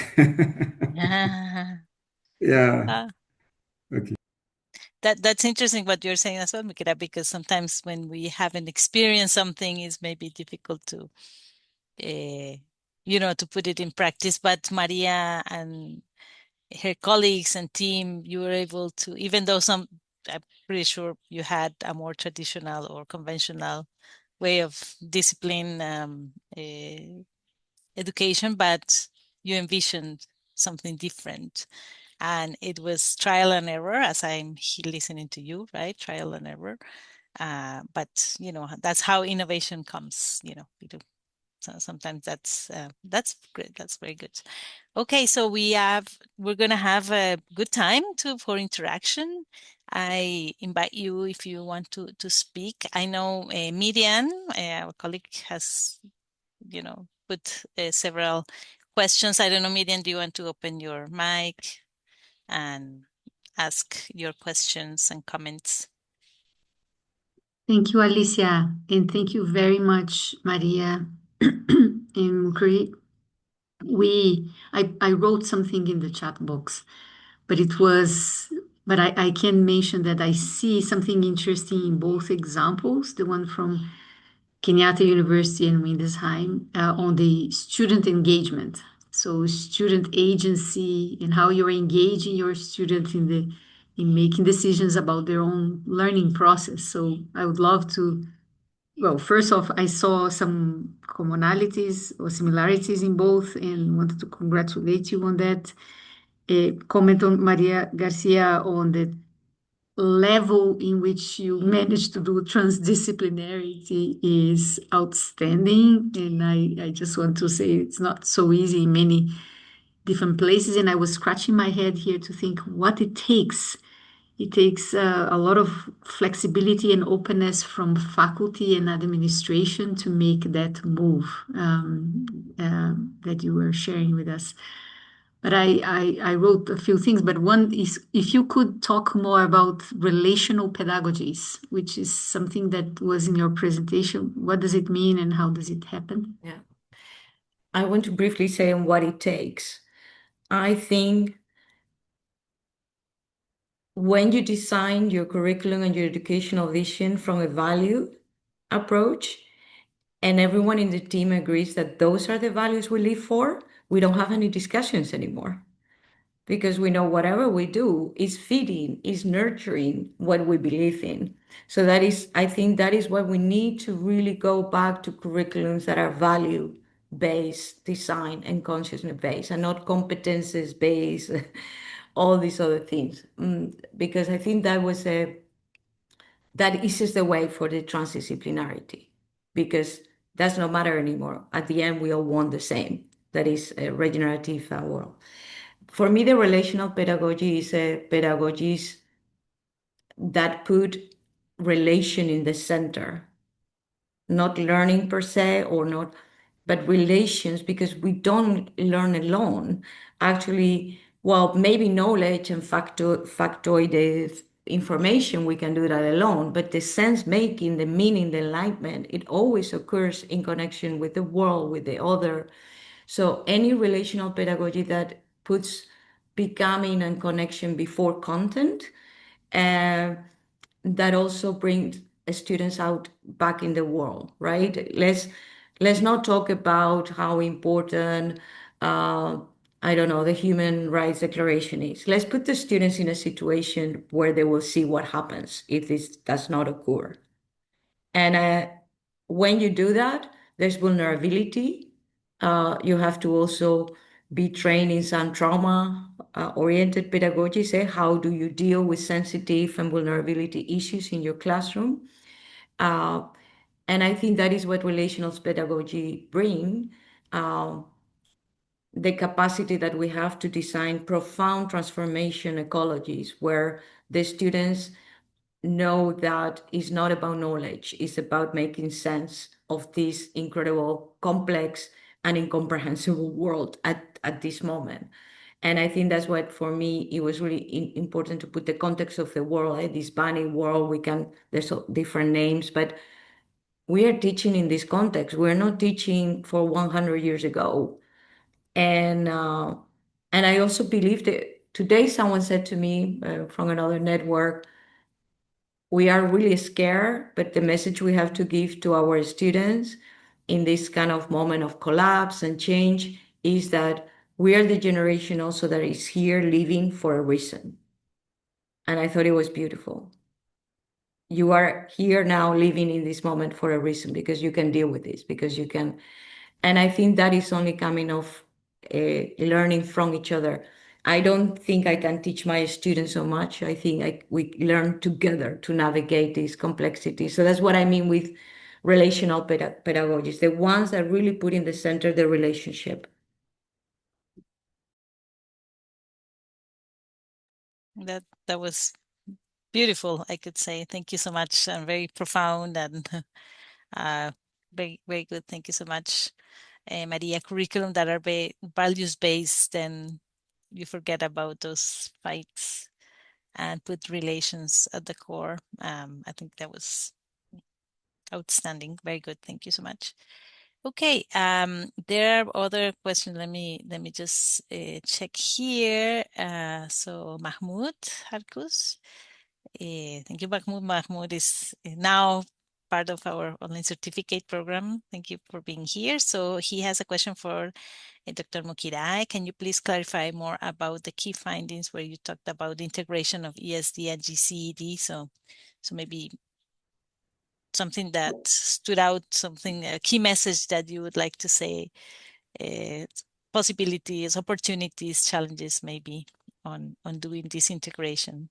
Yeah. Ah, Okay. that's interesting what you're saying as well, Mukirae, because sometimes when we haven't experienced something, it's maybe difficult to to put it in practice. But Maria and her colleagues and team, you were able to, even though I'm pretty sure you had a more traditional or conventional way of discipline education, but you envisioned something different. And it was trial and error, as I'm listening to you, right? Trial and error. But that's how innovation comes. So sometimes that's great. That's very good. Okay, so we're gonna have a good time for interaction. I invite you if you want to speak. I know Miriam, our colleague, has put several questions. I don't know, Miriam, do you want to open your mic and ask your questions and comments? Thank you, Alicia, and thank you very much, Maria and Mukirae. I wrote something in the chat box, but I can mention that I see something interesting in both examples, the one from Kenyatta University and Windesheim, on the student engagement. So student agency and how you're engaging your students in making decisions about their own learning process. So I would love to, well, first off, I saw some commonalities or similarities in both and wanted to congratulate you on that. Comment on Maria Garcia on the level in which you managed to do transdisciplinarity is outstanding. And I just want to say it's not so easy in many different places. And I was scratching my head here to think what it takes. It takes a lot of flexibility and openness from faculty and administration to make that move that you were sharing with us. But I wrote a few things, but one is if you could talk more about relational pedagogies, which is something that was in your presentation. What does it mean and how does it happen? Yeah. I want to briefly say on what it takes. I think when you design your curriculum and your educational vision from a value approach, and everyone in the team agrees that those are the values we live for, we don't have any discussions anymore. Because we know whatever we do is feeding, is nurturing what we believe in. So I think that is why we need to really go back to curriculums that are value-based design and consciousness-based and not competences-based, all these other things. Because I think that eases the way for the transdisciplinarity, because that's no matter anymore. At the end, we all want the same. That is a regenerative world. For me, the relational pedagogy is a pedagogy that put relation in the center, not learning per se or not, but relations, because we don't learn alone. Actually, well, maybe knowledge and factoid information, we can do that alone, but the sense making, the meaning, the enlightenment, it always occurs in connection with the world, with the other. So any relational pedagogy that puts becoming and connection before content, that also brings students out back in the world, right? Let's not talk about how important I don't know, the Human Rights Declaration is. Let's put the students in a situation where they will see what happens if this does not occur. And when you do that, there's vulnerability. You have to also be trained in some trauma-oriented pedagogy. Say, how do you deal with sensitive and vulnerability issues in your classroom? And I think that is what relational pedagogy bring. The capacity that we have to design profound transformation ecologies where the students know that it's not about knowledge, it's about making sense of this incredible, complex, and incomprehensible world at this moment. And I think that's what, for me, it was really important to put the context of the world, this bunny world. There's different names, but we are teaching in this context. We're not teaching for 100 years ago. And I also believe that today someone said to me from another network, we are really scared, but the message we have to give to our students in this kind of moment of collapse and change is that we are the generation also that is here living for a reason. And I thought it was beautiful. You are here now living in this moment for a reason, because you can deal with this, because you can. And I think that is only coming of learning from each other. I don't think I can teach my students so much. I think we learn together to navigate these complexities. So that's what I mean with relational pedagogies, the ones that really put in the center the relationship. That was beautiful, I could say. Thank you so much. And very profound and very, very good. Thank you so much, Maria. Curriculum that are values-based, and you forget about those fights and put relations at the core. I think that was outstanding. Very good. Thank you so much. Okay, there are other questions. Let me just check here. So Mahmoud Harkus. Thank you, Mahmoud. Mahmoud is now part of our online certificate program. Thank you for being here. So he has a question for Dr. Mukirae. Can you please clarify more about the key findings where you talked about the integration of ESD and GCED? So maybe something that stood out, something, a key message that you would like to say, possibilities, opportunities, challenges maybe on doing this integration.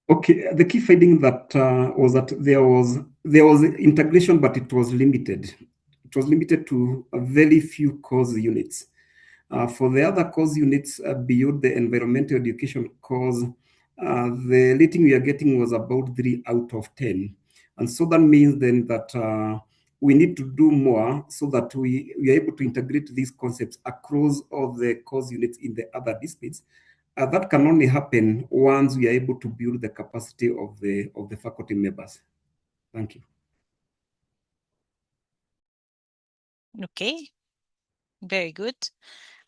Okay, the key finding that was that there was integration, but it was limited. It was limited to a very few course units. For the other course units beyond the environmental education course, the rating we are getting was about 3 out of 10. And so that means then that we need to do more so that we are able to integrate these concepts across all the course units in the other disciplines. That can only happen once we are able to build the capacity of the faculty members. Thank you. Okay, very good.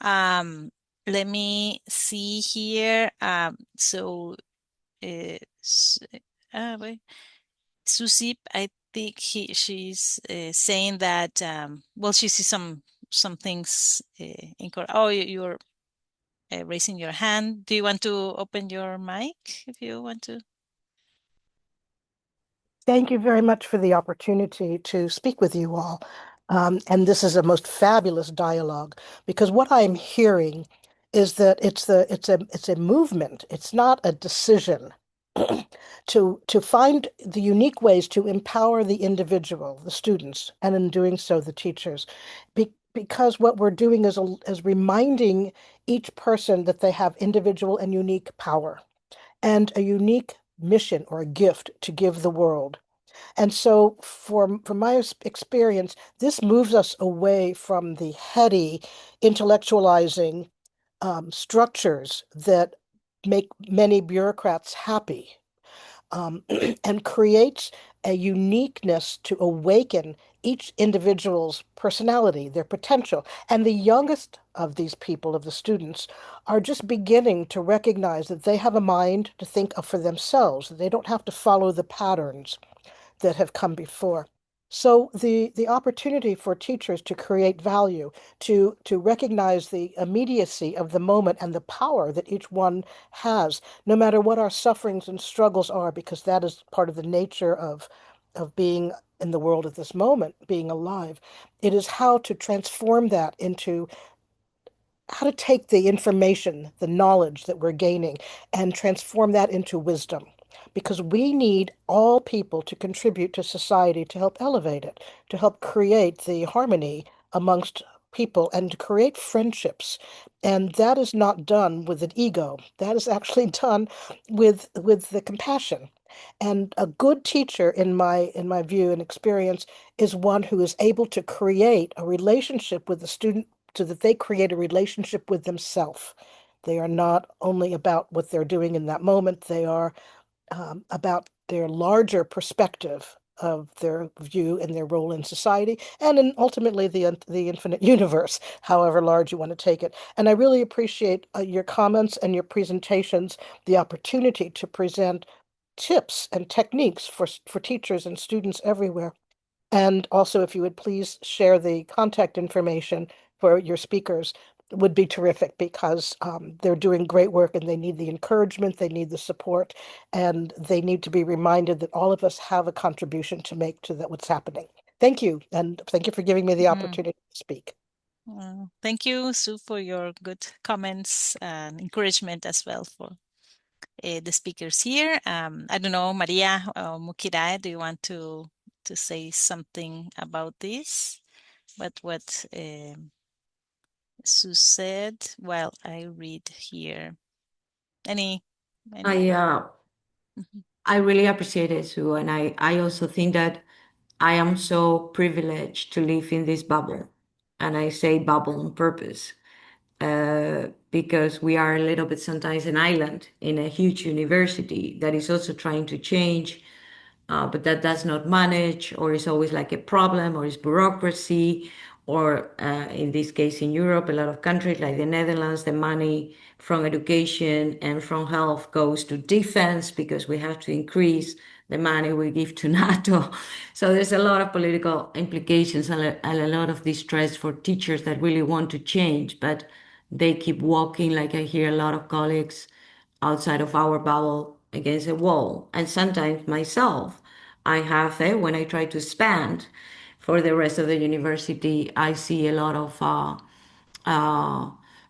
Let me see here. So, wait. Susip, I think she's saying that well, she sees some things incorrect. Oh, you're raising your hand. Do you want to open your mic if you want to? Thank you very much for the opportunity to speak with you all. And this is a most fabulous dialogue, because what I'm hearing is that it's a movement. It's not a decision to find the unique ways to empower the individual, the students, and in doing so, the teachers. Because what we're doing is reminding each person that they have individual and unique power and a unique mission or a gift to give the world. And so, from my experience, this moves us away from the heady, intellectualizing structures that make many bureaucrats happy, and creates a uniqueness to awaken each individual's personality, their potential. And the youngest of these people, of the students, are just beginning to recognize that they have a mind to think of for themselves. They don't have to follow the patterns that have come before. So the opportunity for teachers to create value, to recognize the immediacy of the moment and the power that each one has, no matter what our sufferings and struggles are, because that is part of the nature of being in the world at this moment, being alive. It is how to transform that into how to take the information, the knowledge that we're gaining, and transform that into wisdom. Because we need all people to contribute to society to help elevate it, to help create the harmony amongst people and to create friendships. And that is not done with an ego. That is actually done with the compassion. And a good teacher, in my view and experience, is one who is able to create a relationship with the student so that they create a relationship with themselves. They are not only about what they're doing in that moment, they are about their larger perspective of their view and their role in society, and in ultimately the infinite universe, however large you want to take it. And I really appreciate your comments and your presentations, the opportunity to present tips and techniques for teachers and students everywhere. And also, if you would please share the contact information for your speakers, would be terrific, because they're doing great work and they need the encouragement, they need the support, and they need to be reminded that all of us have a contribution to make to that what's happening. Thank you, and thank you for giving me the opportunity to speak. Thank you, Sue, for your good comments and encouragement as well for the speakers here. I don't know, Maria Mukirae, do you want to say something about this? But what Sue said, well, I read here. Any? I really appreciate it, Sue, and I also think that I am so privileged to live in this bubble, and I say bubble on purpose, because we are a little bit sometimes an island in a huge university that is also trying to change, but that does not manage, or is always like a problem, or is bureaucracy, or in this case in Europe, a lot of countries like the Netherlands, the money from education and from health goes to defense because we have to increase the money we give to NATO. So there's a lot of political implications and a lot of distress for teachers that really want to change, but they keep walking, like I hear a lot of colleagues outside of our bubble against a wall. And sometimes myself, I have, when I try to expand for the rest of the university, I see a lot of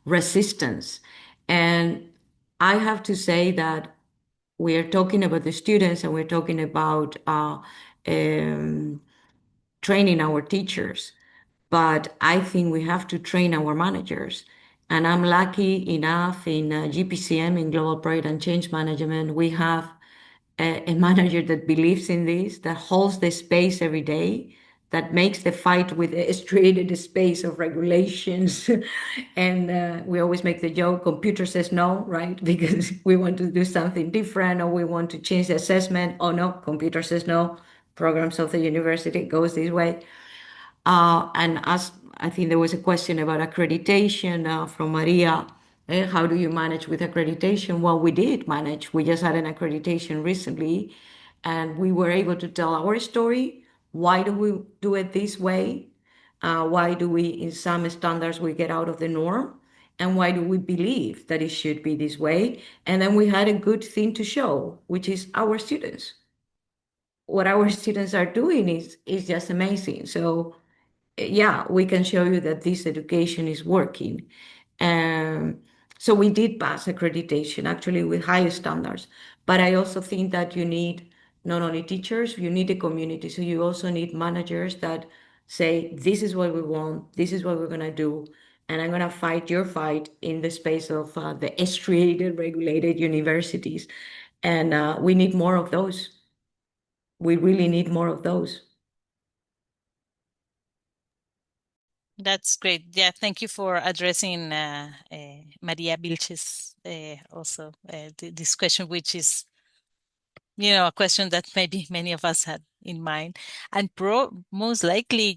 resistance. And I have to say that we are talking about the students and we're talking about training our teachers, but I think we have to train our managers. And I'm lucky enough in GPCM, in Global Project and Change Management, we have a manager that believes in this, that holds the space every day, that makes the fight with a created space of regulations. And we always make the joke, computer says no, right? Because we want to do something different or we want to change the assessment. Oh no, computer says no. Programs of the university goes this way. And as I think there was a question about accreditation from Maria, how do you manage with accreditation? Well, we did manage. We just had an accreditation recently, and we were able to tell our story. Why do we do it this way? Why do we, in some standards, we get out of the norm? And why do we believe that it should be this way? And then we had a good thing to show, which is our students. What our students are doing is just amazing. So yeah, we can show you that this education is working. So we did pass accreditation, actually with high standards. But I also think that you need not only teachers, you need a community. So you also need managers that say, this is what we want, this is what we're going to do. And I'm going to fight your fight in the space of the striated, regulated universities. And we need more of those. We really need more of those. That's great. Yeah, thank you for addressing Maria Vilches also this question, which is, a question that maybe many of us had in mind. And most likely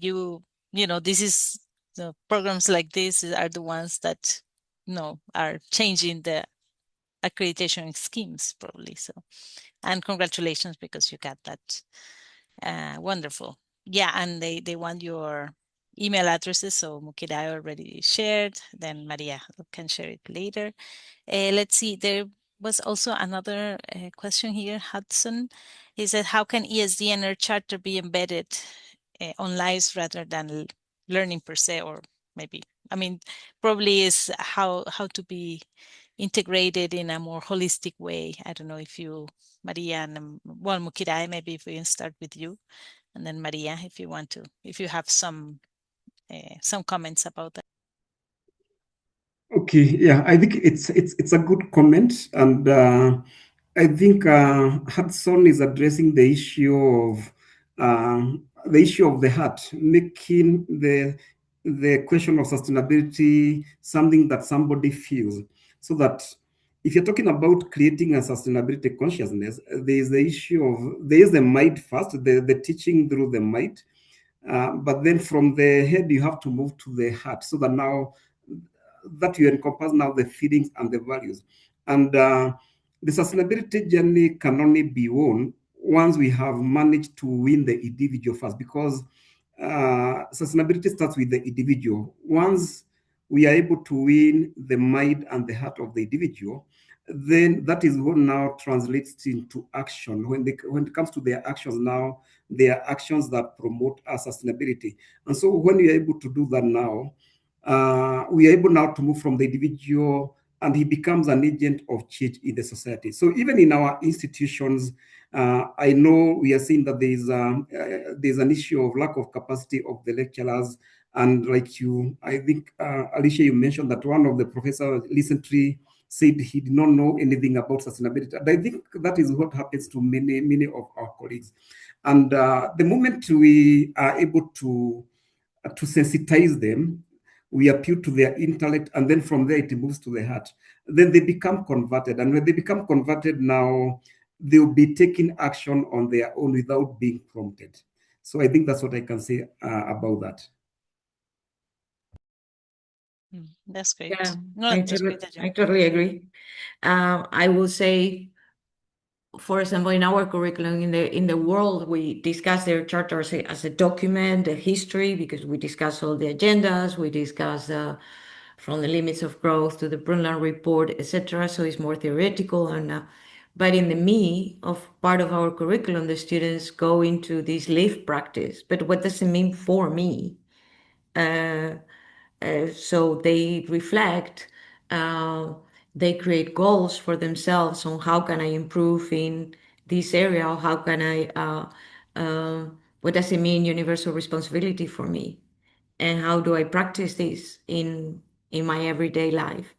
this is the programs like this are the ones that, are changing the accreditation schemes probably. So, and congratulations because you got that. Wonderful. Yeah, and they want your email addresses. So Mukirae already shared. Then Maria can share it later. Let's see. There was also another question here. Hudson, he said, "How can ESD and Earth Charter be embedded on lives rather than learning per se?" Or maybe, probably is how to be integrated in a more holistic way. I don't know if you, Maria, and well, Mukirae, maybe if we can start with you, and then Maria, if you want to, if you have some comments about that. Okay, yeah, I think it's a good comment, and I think Hudson is addressing the issue of the heart, making the question of sustainability something that somebody feels, so that if you're talking about creating a sustainability consciousness, there is the issue of there is the mind first, the teaching through the mind, but then from the head you have to move to the heart, so that now that you encompass now the feelings and the values. And the sustainability journey can only be won once we have managed to win the individual first, because sustainability starts with the individual. Once we are able to win the mind and the heart of the individual, then that is what now translates into action. When it comes to their actions now, they are actions that promote our sustainability. And so when we are able to do that now, we are able now to move from the individual, and he becomes an agent of change in the society. So even in our institutions, I know we are seeing that there's an issue of lack of capacity of the lecturers. And like you, I think, Alicia, you mentioned that one of the professors recently said he did not know anything about sustainability. And I think that is what happens to many of our colleagues. And the moment we are able to sensitize them, we appeal to their intellect, and then from there it moves to the heart. Then they become converted. And when they become converted now, they'll be taking action on their own without being prompted. So I think that's what I can say about that. That's great. Yeah, No, that's great that I totally agree. I will say, for example, in our curriculum in the world, we discuss their charter as a document, a history, because we discuss all the agendas, we discuss from the limits of growth to the Brundtland report, etc. So it's more theoretical, and but in the me of part of our curriculum, the students go into this lived practice. But what does it mean for me? So they reflect, they create goals for themselves on how can I improve in this area, or how can what does it mean universal responsibility for me, and how do I practice this in my everyday life.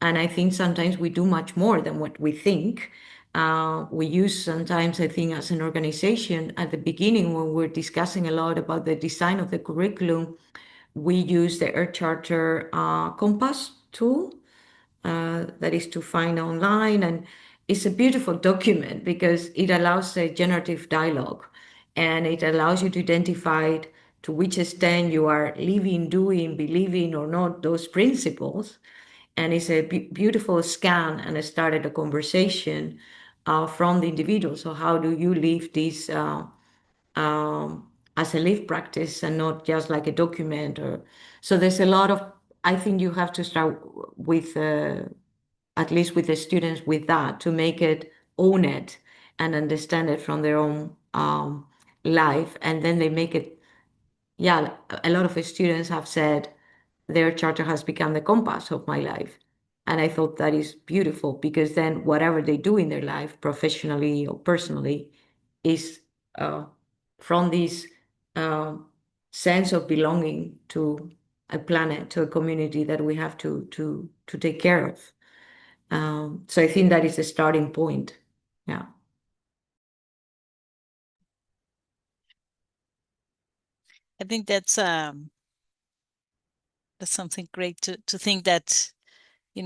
And I think sometimes we do much more than what we think. We use sometimes, I think, as an organization at the beginning when we're discussing a lot about the design of the curriculum, we use the Earth Charter Compass tool that is to find online. And it's a beautiful document because it allows a generative dialogue, and it allows you to identify to which extent you are living, doing, believing or not those principles. And it's a beautiful scan, and it started a conversation from the individual. So how do you live this as a live practice and not just like a document? Or so there's a lot of, I think you have to start with at least with the students with that, to make it, own it and understand it from their own life, and then they make it. Yeah, a lot of the students have said their charter has become the compass of my life. And I thought that is beautiful, because then whatever they do in their life, professionally or personally, is from this sense of belonging to a planet, to a community that we have to take care of. So I think that is the starting point. Yeah. I think that's something great to think that,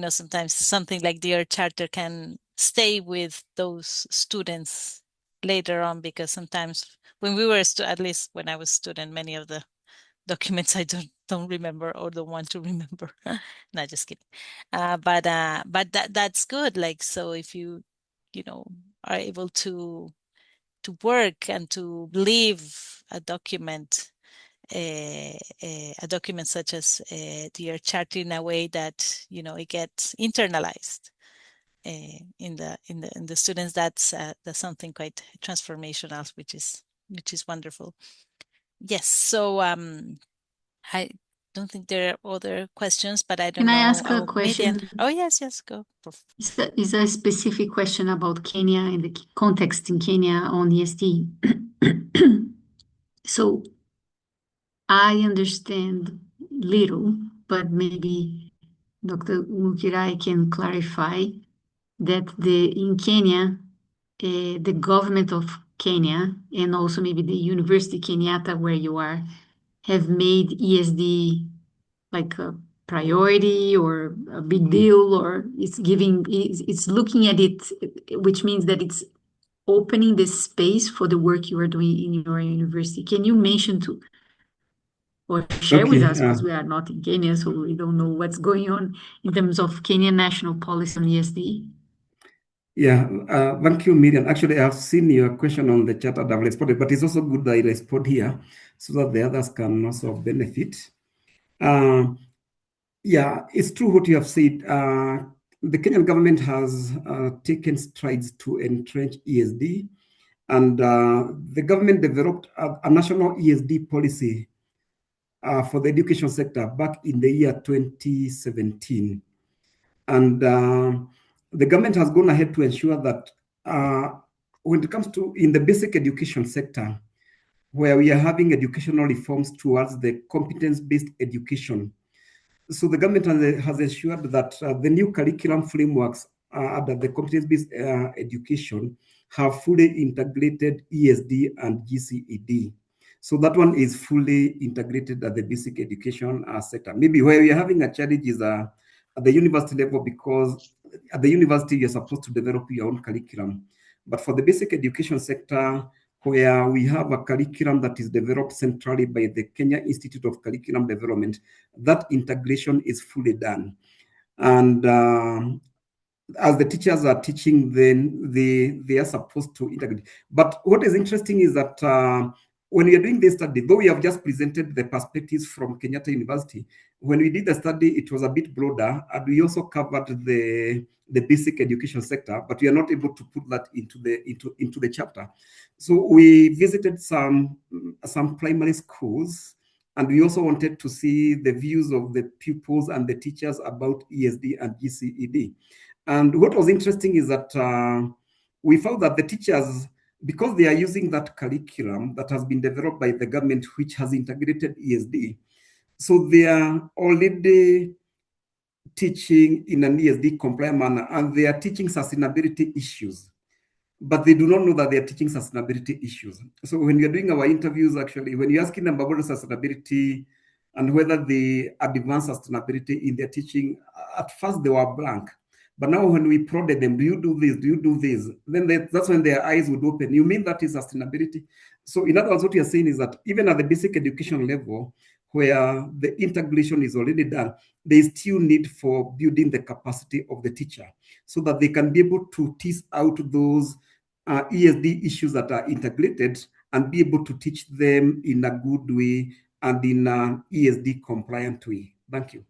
sometimes something like the Earth Charter can stay with those students later on, because sometimes when we were at least when I was student, many of the documents I don't remember or don't want to remember. Not just kidding. But that's good. Like, so if you are able to work and to leave a document, a document such as the Earth Charter, in a way that it gets internalized in the students, that's something quite transformational, which is wonderful. Yes. So I don't think there are other questions, but I don't Can know. I ask a Median. question? Oh, yes, go. It's a specific question about Kenya and the context in Kenya on ESD. So I understand little, but maybe Dr. Mukirae can clarify that in Kenya, the government of Kenya and also maybe the University Kenyatta where you are have made ESD like a priority or a big deal, or it's looking at it, which means that it's opening the space for the work you are doing in your university. Can you mention to or share with us, because we are not in Kenya, so we don't know what's going on in terms of Kenyan national policy on ESD? Yeah, thank you, Miriam. Actually, I've seen your question on the chat and I've responded, but it's also good that I respond here so that the others can also benefit. Yeah, it's true what you have said. The Kenyan government has taken strides to entrench ESD, and the government developed a national ESD policy for the education sector back in the year 2017. And the government has gone ahead to ensure that when it comes to in the basic education sector, where we are having educational reforms towards the competence-based education. So the government has ensured that the new curriculum frameworks under the competence-based education have fully integrated ESD and GCED. So that one is fully integrated at the basic education sector. Maybe where we are having a challenge is at the university level, because at the university you're supposed to develop your own curriculum. But for the basic education sector, where we have a curriculum that is developed centrally by the Kenya Institute of Curriculum Development, that integration is fully done. And as the teachers are teaching, then they are supposed to integrate. But what is interesting is that when we are doing this study, though we have just presented the perspectives from Kenyatta University, when we did the study, it was a bit broader, and we also covered the basic education sector, but we are not able to put that into the chapter. So we visited some primary schools, and we also wanted to see the views of the pupils and the teachers about ESD and GCED. And what was interesting is that we found that the teachers, because they are using that curriculum that has been developed by the government, which has integrated ESD, so they are already teaching in an ESD compliant manner, and they are teaching sustainability issues, but they do not know that they are teaching sustainability issues. So when you're doing our interviews, actually, when you're asking them about sustainability and whether they advance sustainability in their teaching, at first they were blank. But now when we prodded them, do you do this? Do you do this? Then that's when their eyes would open. You mean that is sustainability? So in other words, what you're saying is that even at the basic education level, where the integration is already done, there is still need for building the capacity of the teacher so that they can be able to tease out those ESD issues that are integrated and be able to teach them in a good way and in an ESD compliant way. Thank you.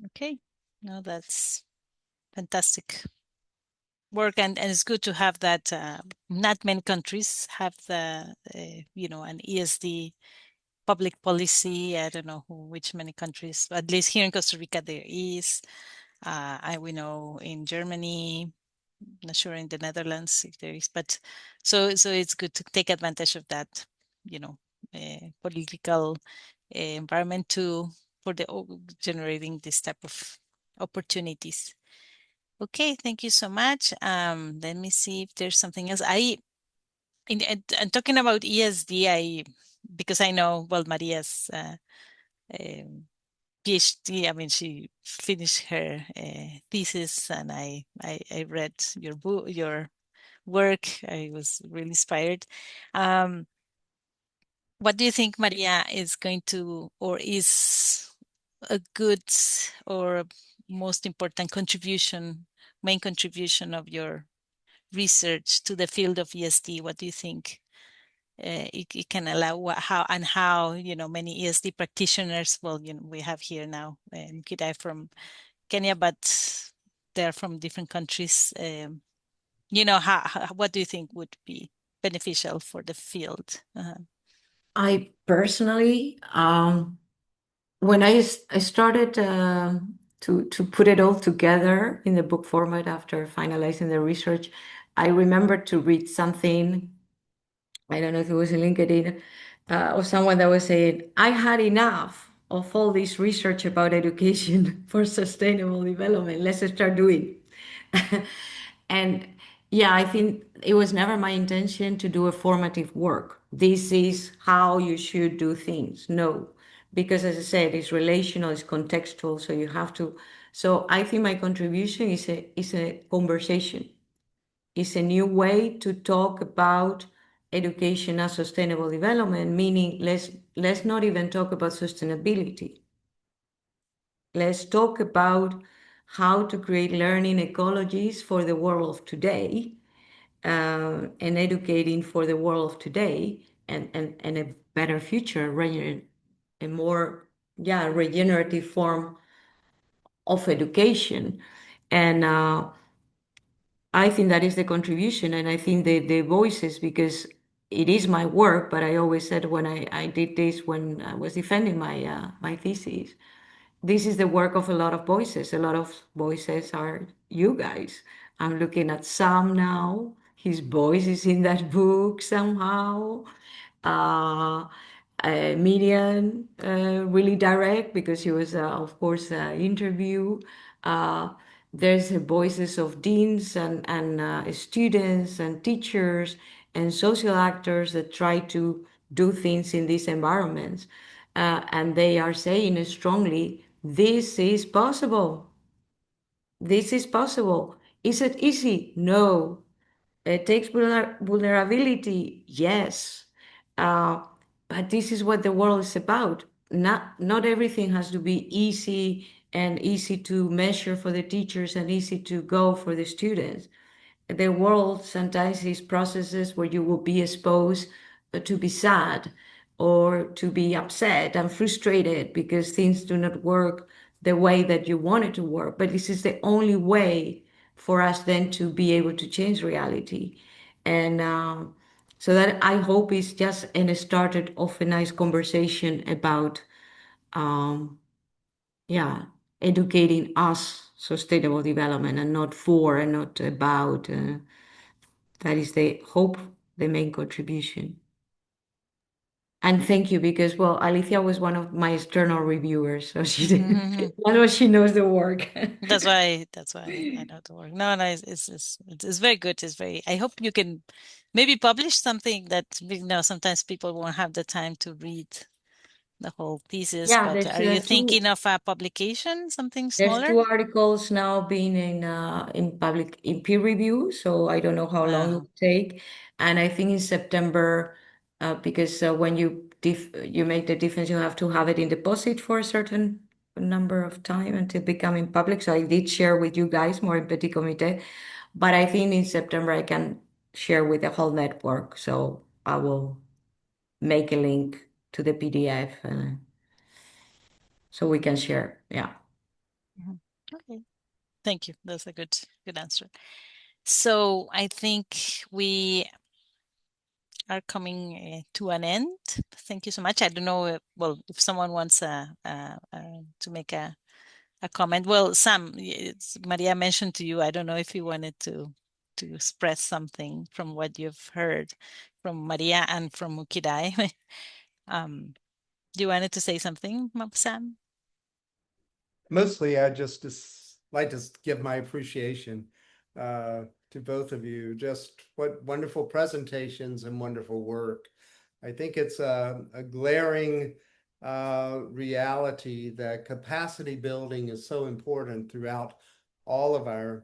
Okay, no, that's fantastic work, and it's good to have that. Not many countries have the an ESD public policy. I don't know which many countries, but at least here in Costa Rica there is. We know in Germany, not sure in the Netherlands if there is, but so it's good to take advantage of that, political environment for generating this type of opportunities. Okay, thank you so much. Let me see if there's something else. And talking about ESD, because I know, well, Maria's PhD, I mean, she finished her thesis, and I read your book, your work. I was really inspired. What do you think, Maria, is going to, or is a good or most important main contribution of your research to the field of ESD? What do you think it can allow? How many ESD practitioners? Well, we have here now Mukirae from Kenya, but they're from different countries. What do you think would be beneficial for the field? I personally, when I started to put it all together in the book format after finalizing the research, I remember to read something, I don't know if it was in LinkedIn, or someone that was saying, I had enough of all this research about education for sustainable development. Let's start doing. And yeah, I think it was never my intention to do a formative work. This is how you should do things. No, because as I said, it's relational, it's contextual. So you have to. So I think my contribution is a conversation. It's a new way to talk about education as sustainable development, meaning let's not even talk about sustainability. let's talk about how to create learning ecologies for the world of today, and educating for the world of today, and a better future, a more, yeah, regenerative form of education. And I think that is the contribution, and I think the voices, because it is my work, but I always said when I did this, when I was defending my thesis, this is the work of a lot of voices. A lot of voices are you guys. I'm looking at Sam now. His voice is in that book somehow. Uh, Miriam, really direct, because she was, of course, interview. Uh, there's the voices of deans and students and teachers and social actors that try to do things in these environments. And they are saying strongly, this is possible. This is possible. Is it easy? No. It takes vulnerability, yes. Uh, but this is what the world is about. Not everything has to be easy and easy to measure for the teachers and easy to go for the students. The world sometimes is processes where you will be exposed to be sad or to be upset and frustrated because things do not work the way that you want it to work. But this is the only way for us then to be able to change reality. And so that I hope is just an started of a nice conversation about, um, yeah, educating us sustainable development, and not for and not about. That is the hope, the main contribution. And thank you, because, well, Alicia was one of my external reviewers, so she did. That's why she knows the work. That's why I know the work. No, it's very good. It's very. I hope you can maybe publish something that sometimes people won't have the time to read the whole thesis. Yeah, But are you thinking of a publication, something there's smaller? two articles now being in public in peer review, so I don't know how long it Wow. will take. And I think in September, because when you make the difference, you have to have it in deposit for a certain number of time until becoming public. So I did share with you guys more in Petit Comité, but I think in September I can share with the whole network. So I will make a link to the PDF, so we can share. Yeah. Mhm. Okay. Thank you. That's a good answer. So I think we are coming to an end. Thank you so much. I don't know, well, if someone wants to make a comment. Well, Sam, Maria mentioned to you, I don't know if you wanted to express something from what you've heard from Maria and from Mukirae. Do you wanted to say something, Sam? Mostly, I just like to give my appreciation to both of you. Just what wonderful presentations and wonderful work. I think it's a glaring reality that capacity building is so important throughout all of our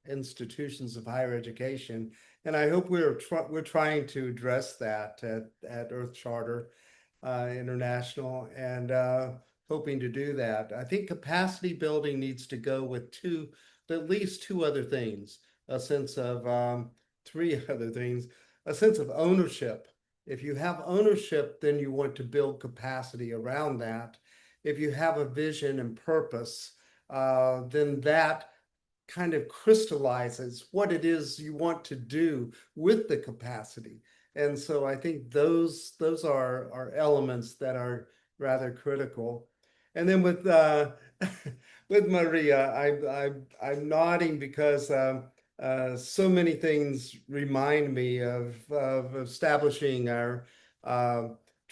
institutions of higher education. And I hope we're trying to address that at Earth Charter International, and hoping to do that. I think capacity building needs to go with at least two other things, a sense of three other things, a sense of ownership. If you have ownership, then you want to build capacity around that. If you have a vision and purpose, then that kind of crystallizes what it is you want to do with the capacity. And so I think those are elements that are rather critical. And then with with Maria, I'm nodding because so many things remind me of establishing our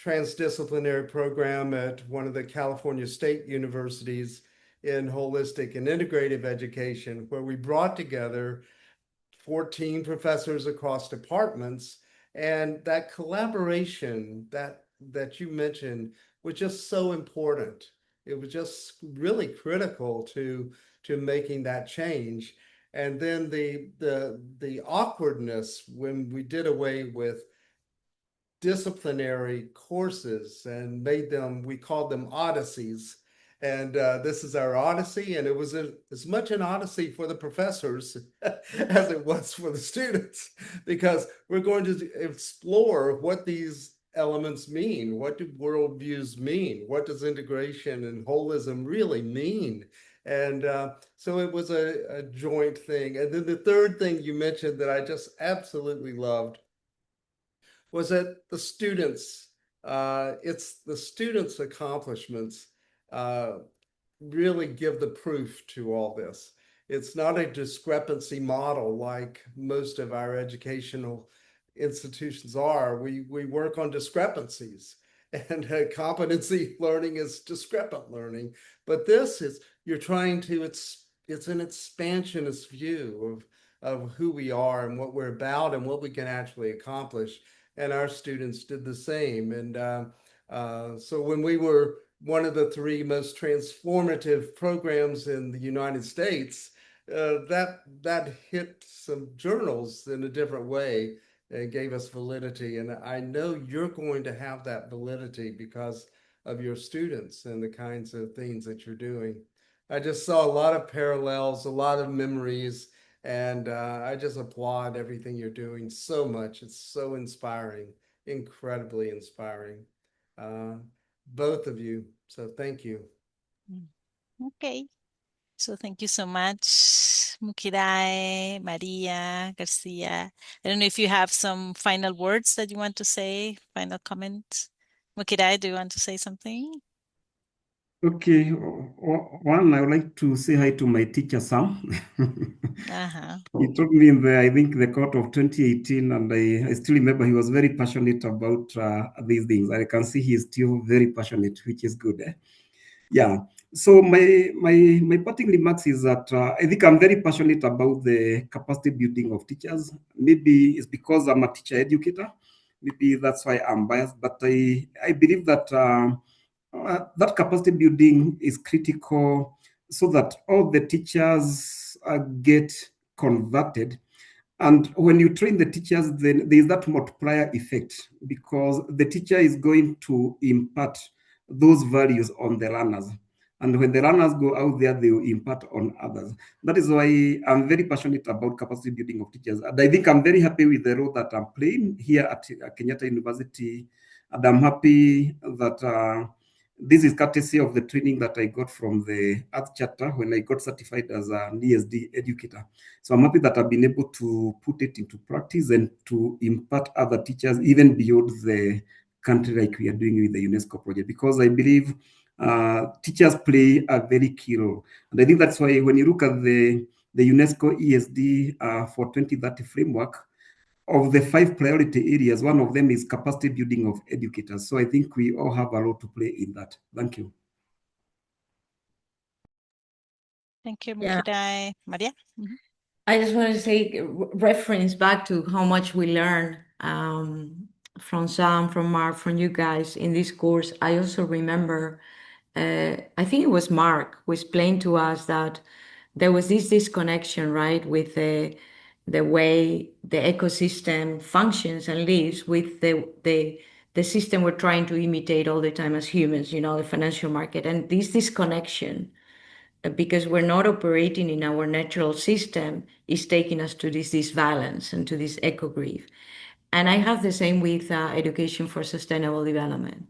transdisciplinary program at one of the California State Universities in holistic and integrative education, where we brought together 14 professors across departments. And that collaboration that you mentioned was just so important. It was just really critical to making that change. And then the awkwardness when we did away with disciplinary courses and made them, we called them odysseys. And this is our odyssey, and it was as much an odyssey for the professors as it was for the students, because we're going to explore what these elements mean. What do worldviews mean? What does integration and holism really mean? And so it was a joint thing. And then the third thing you mentioned that I just absolutely loved was that it's the students' accomplishments really give the proof to all this. It's not a discrepancy model like most of our educational institutions are. We work on discrepancies, and competency learning is discrepant learning. But this is, you're trying to, it's an expansionist view of who we are and what we're about and what we can actually accomplish. And our students did the same. And so when we were one of the three most transformative programs in the United States, that hit some journals in a different way and gave us validity. And I know you're going to have that validity because of your students and the kinds of things that you're doing. I just saw a lot of parallels, a lot of memories, and I just applaud everything you're doing so much. It's so inspiring, incredibly inspiring. Uh, both of you. So thank you. Okay. So thank you so much, Mukirae, Maria, Garcia. I don't know if you have some final words that you want to say, final comment. Mukirae, do you want to say something? Okay, one, I would like to say hi to my teacher, Sam. Uh-huh. He taught me in the, I think, the court of 2018, and I still remember he was very passionate about these things. I can see he is still very passionate, which is good. Yeah. So my parting remarks is that I think I'm very passionate about the capacity building of teachers. Maybe it's because I'm a teacher educator. Maybe that's why I'm biased, but I believe that that capacity building is critical so that all the teachers get converted. And when you train the teachers, then there's that multiplier effect because the teacher is going to impart those values on the learners. And when the learners go out there, they will impart on others. That is why I'm very passionate about capacity building of teachers. And I think I'm very happy with the role that I'm playing here at Kenyatta University. And I'm happy that this is courtesy of the training that I got from the Earth Charter when I got certified as an ESD educator. So I'm happy that I've been able to put it into practice and to impart other teachers even beyond the country like we are doing with the UNESCO project, because I believe teachers play a very key role. And I think that's why when you look at the UNESCO ESD for 2030 framework, of the 5 priority areas, one of them is capacity building of educators. So I think we all have a role to play in that. Thank you. Thank you, Yeah. Mukirae. Maria? Mm-hmm. I just want to say, reference back to how much we learn from Sam, from Mark, from you guys in this course. I also remember, I think it was Mark who explained to us that there was this disconnection, right, with the way the ecosystem functions and lives with the system we're trying to imitate all the time as humans, the financial market. And this disconnection, because we're not operating in our natural system, is taking us to this disbalance and to this eco grief. And I have the same with education for sustainable development.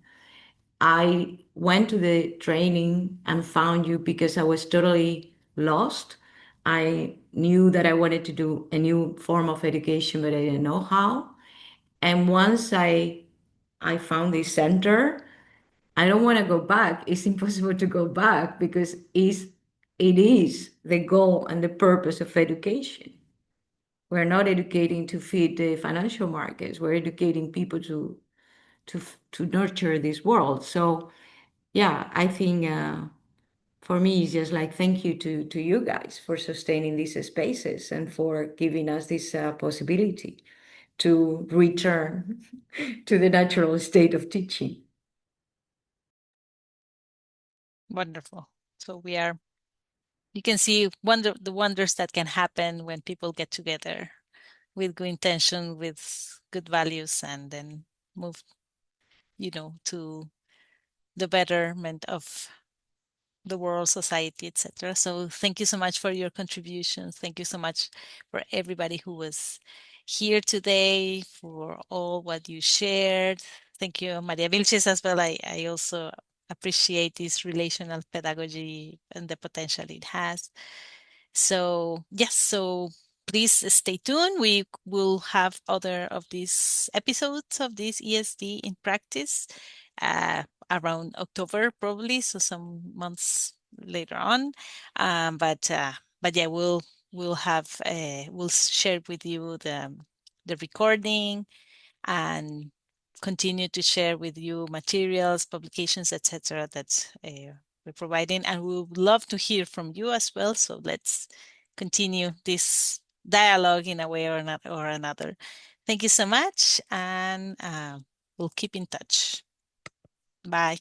I went to the training and found you because I was totally lost. I knew that I wanted to do a new form of education, but I didn't know how. And once I found this center, I don't want to go back. It's impossible to go back because it is the goal and the purpose of education. We're not educating to feed the financial markets. We're educating people to nurture this world. So yeah, I think for me it's just like thank you to you guys for sustaining these spaces and for giving us this possibility to return to the natural state of teaching. Wonderful. So you can see the wonders that can happen when people get together with good intention, with good values, and then move, to the betterment of the world, society, etc. So thank you so much for your contributions. Thank you so much for everybody who was here today, for all what you shared. Thank you, Maria Vilches, as well. I also appreciate this relational pedagogy and the potential it has. So yes, so please stay tuned. We will have other of these episodes of this ESD in practice around October, probably, so some months later on. But yeah, we'll share with you the recording and continue to share with you materials, publications, etc. that we're providing, and we would love to hear from you as well. So let's continue this dialogue in a way or another. Thank you so much, and we'll keep in touch. Bye.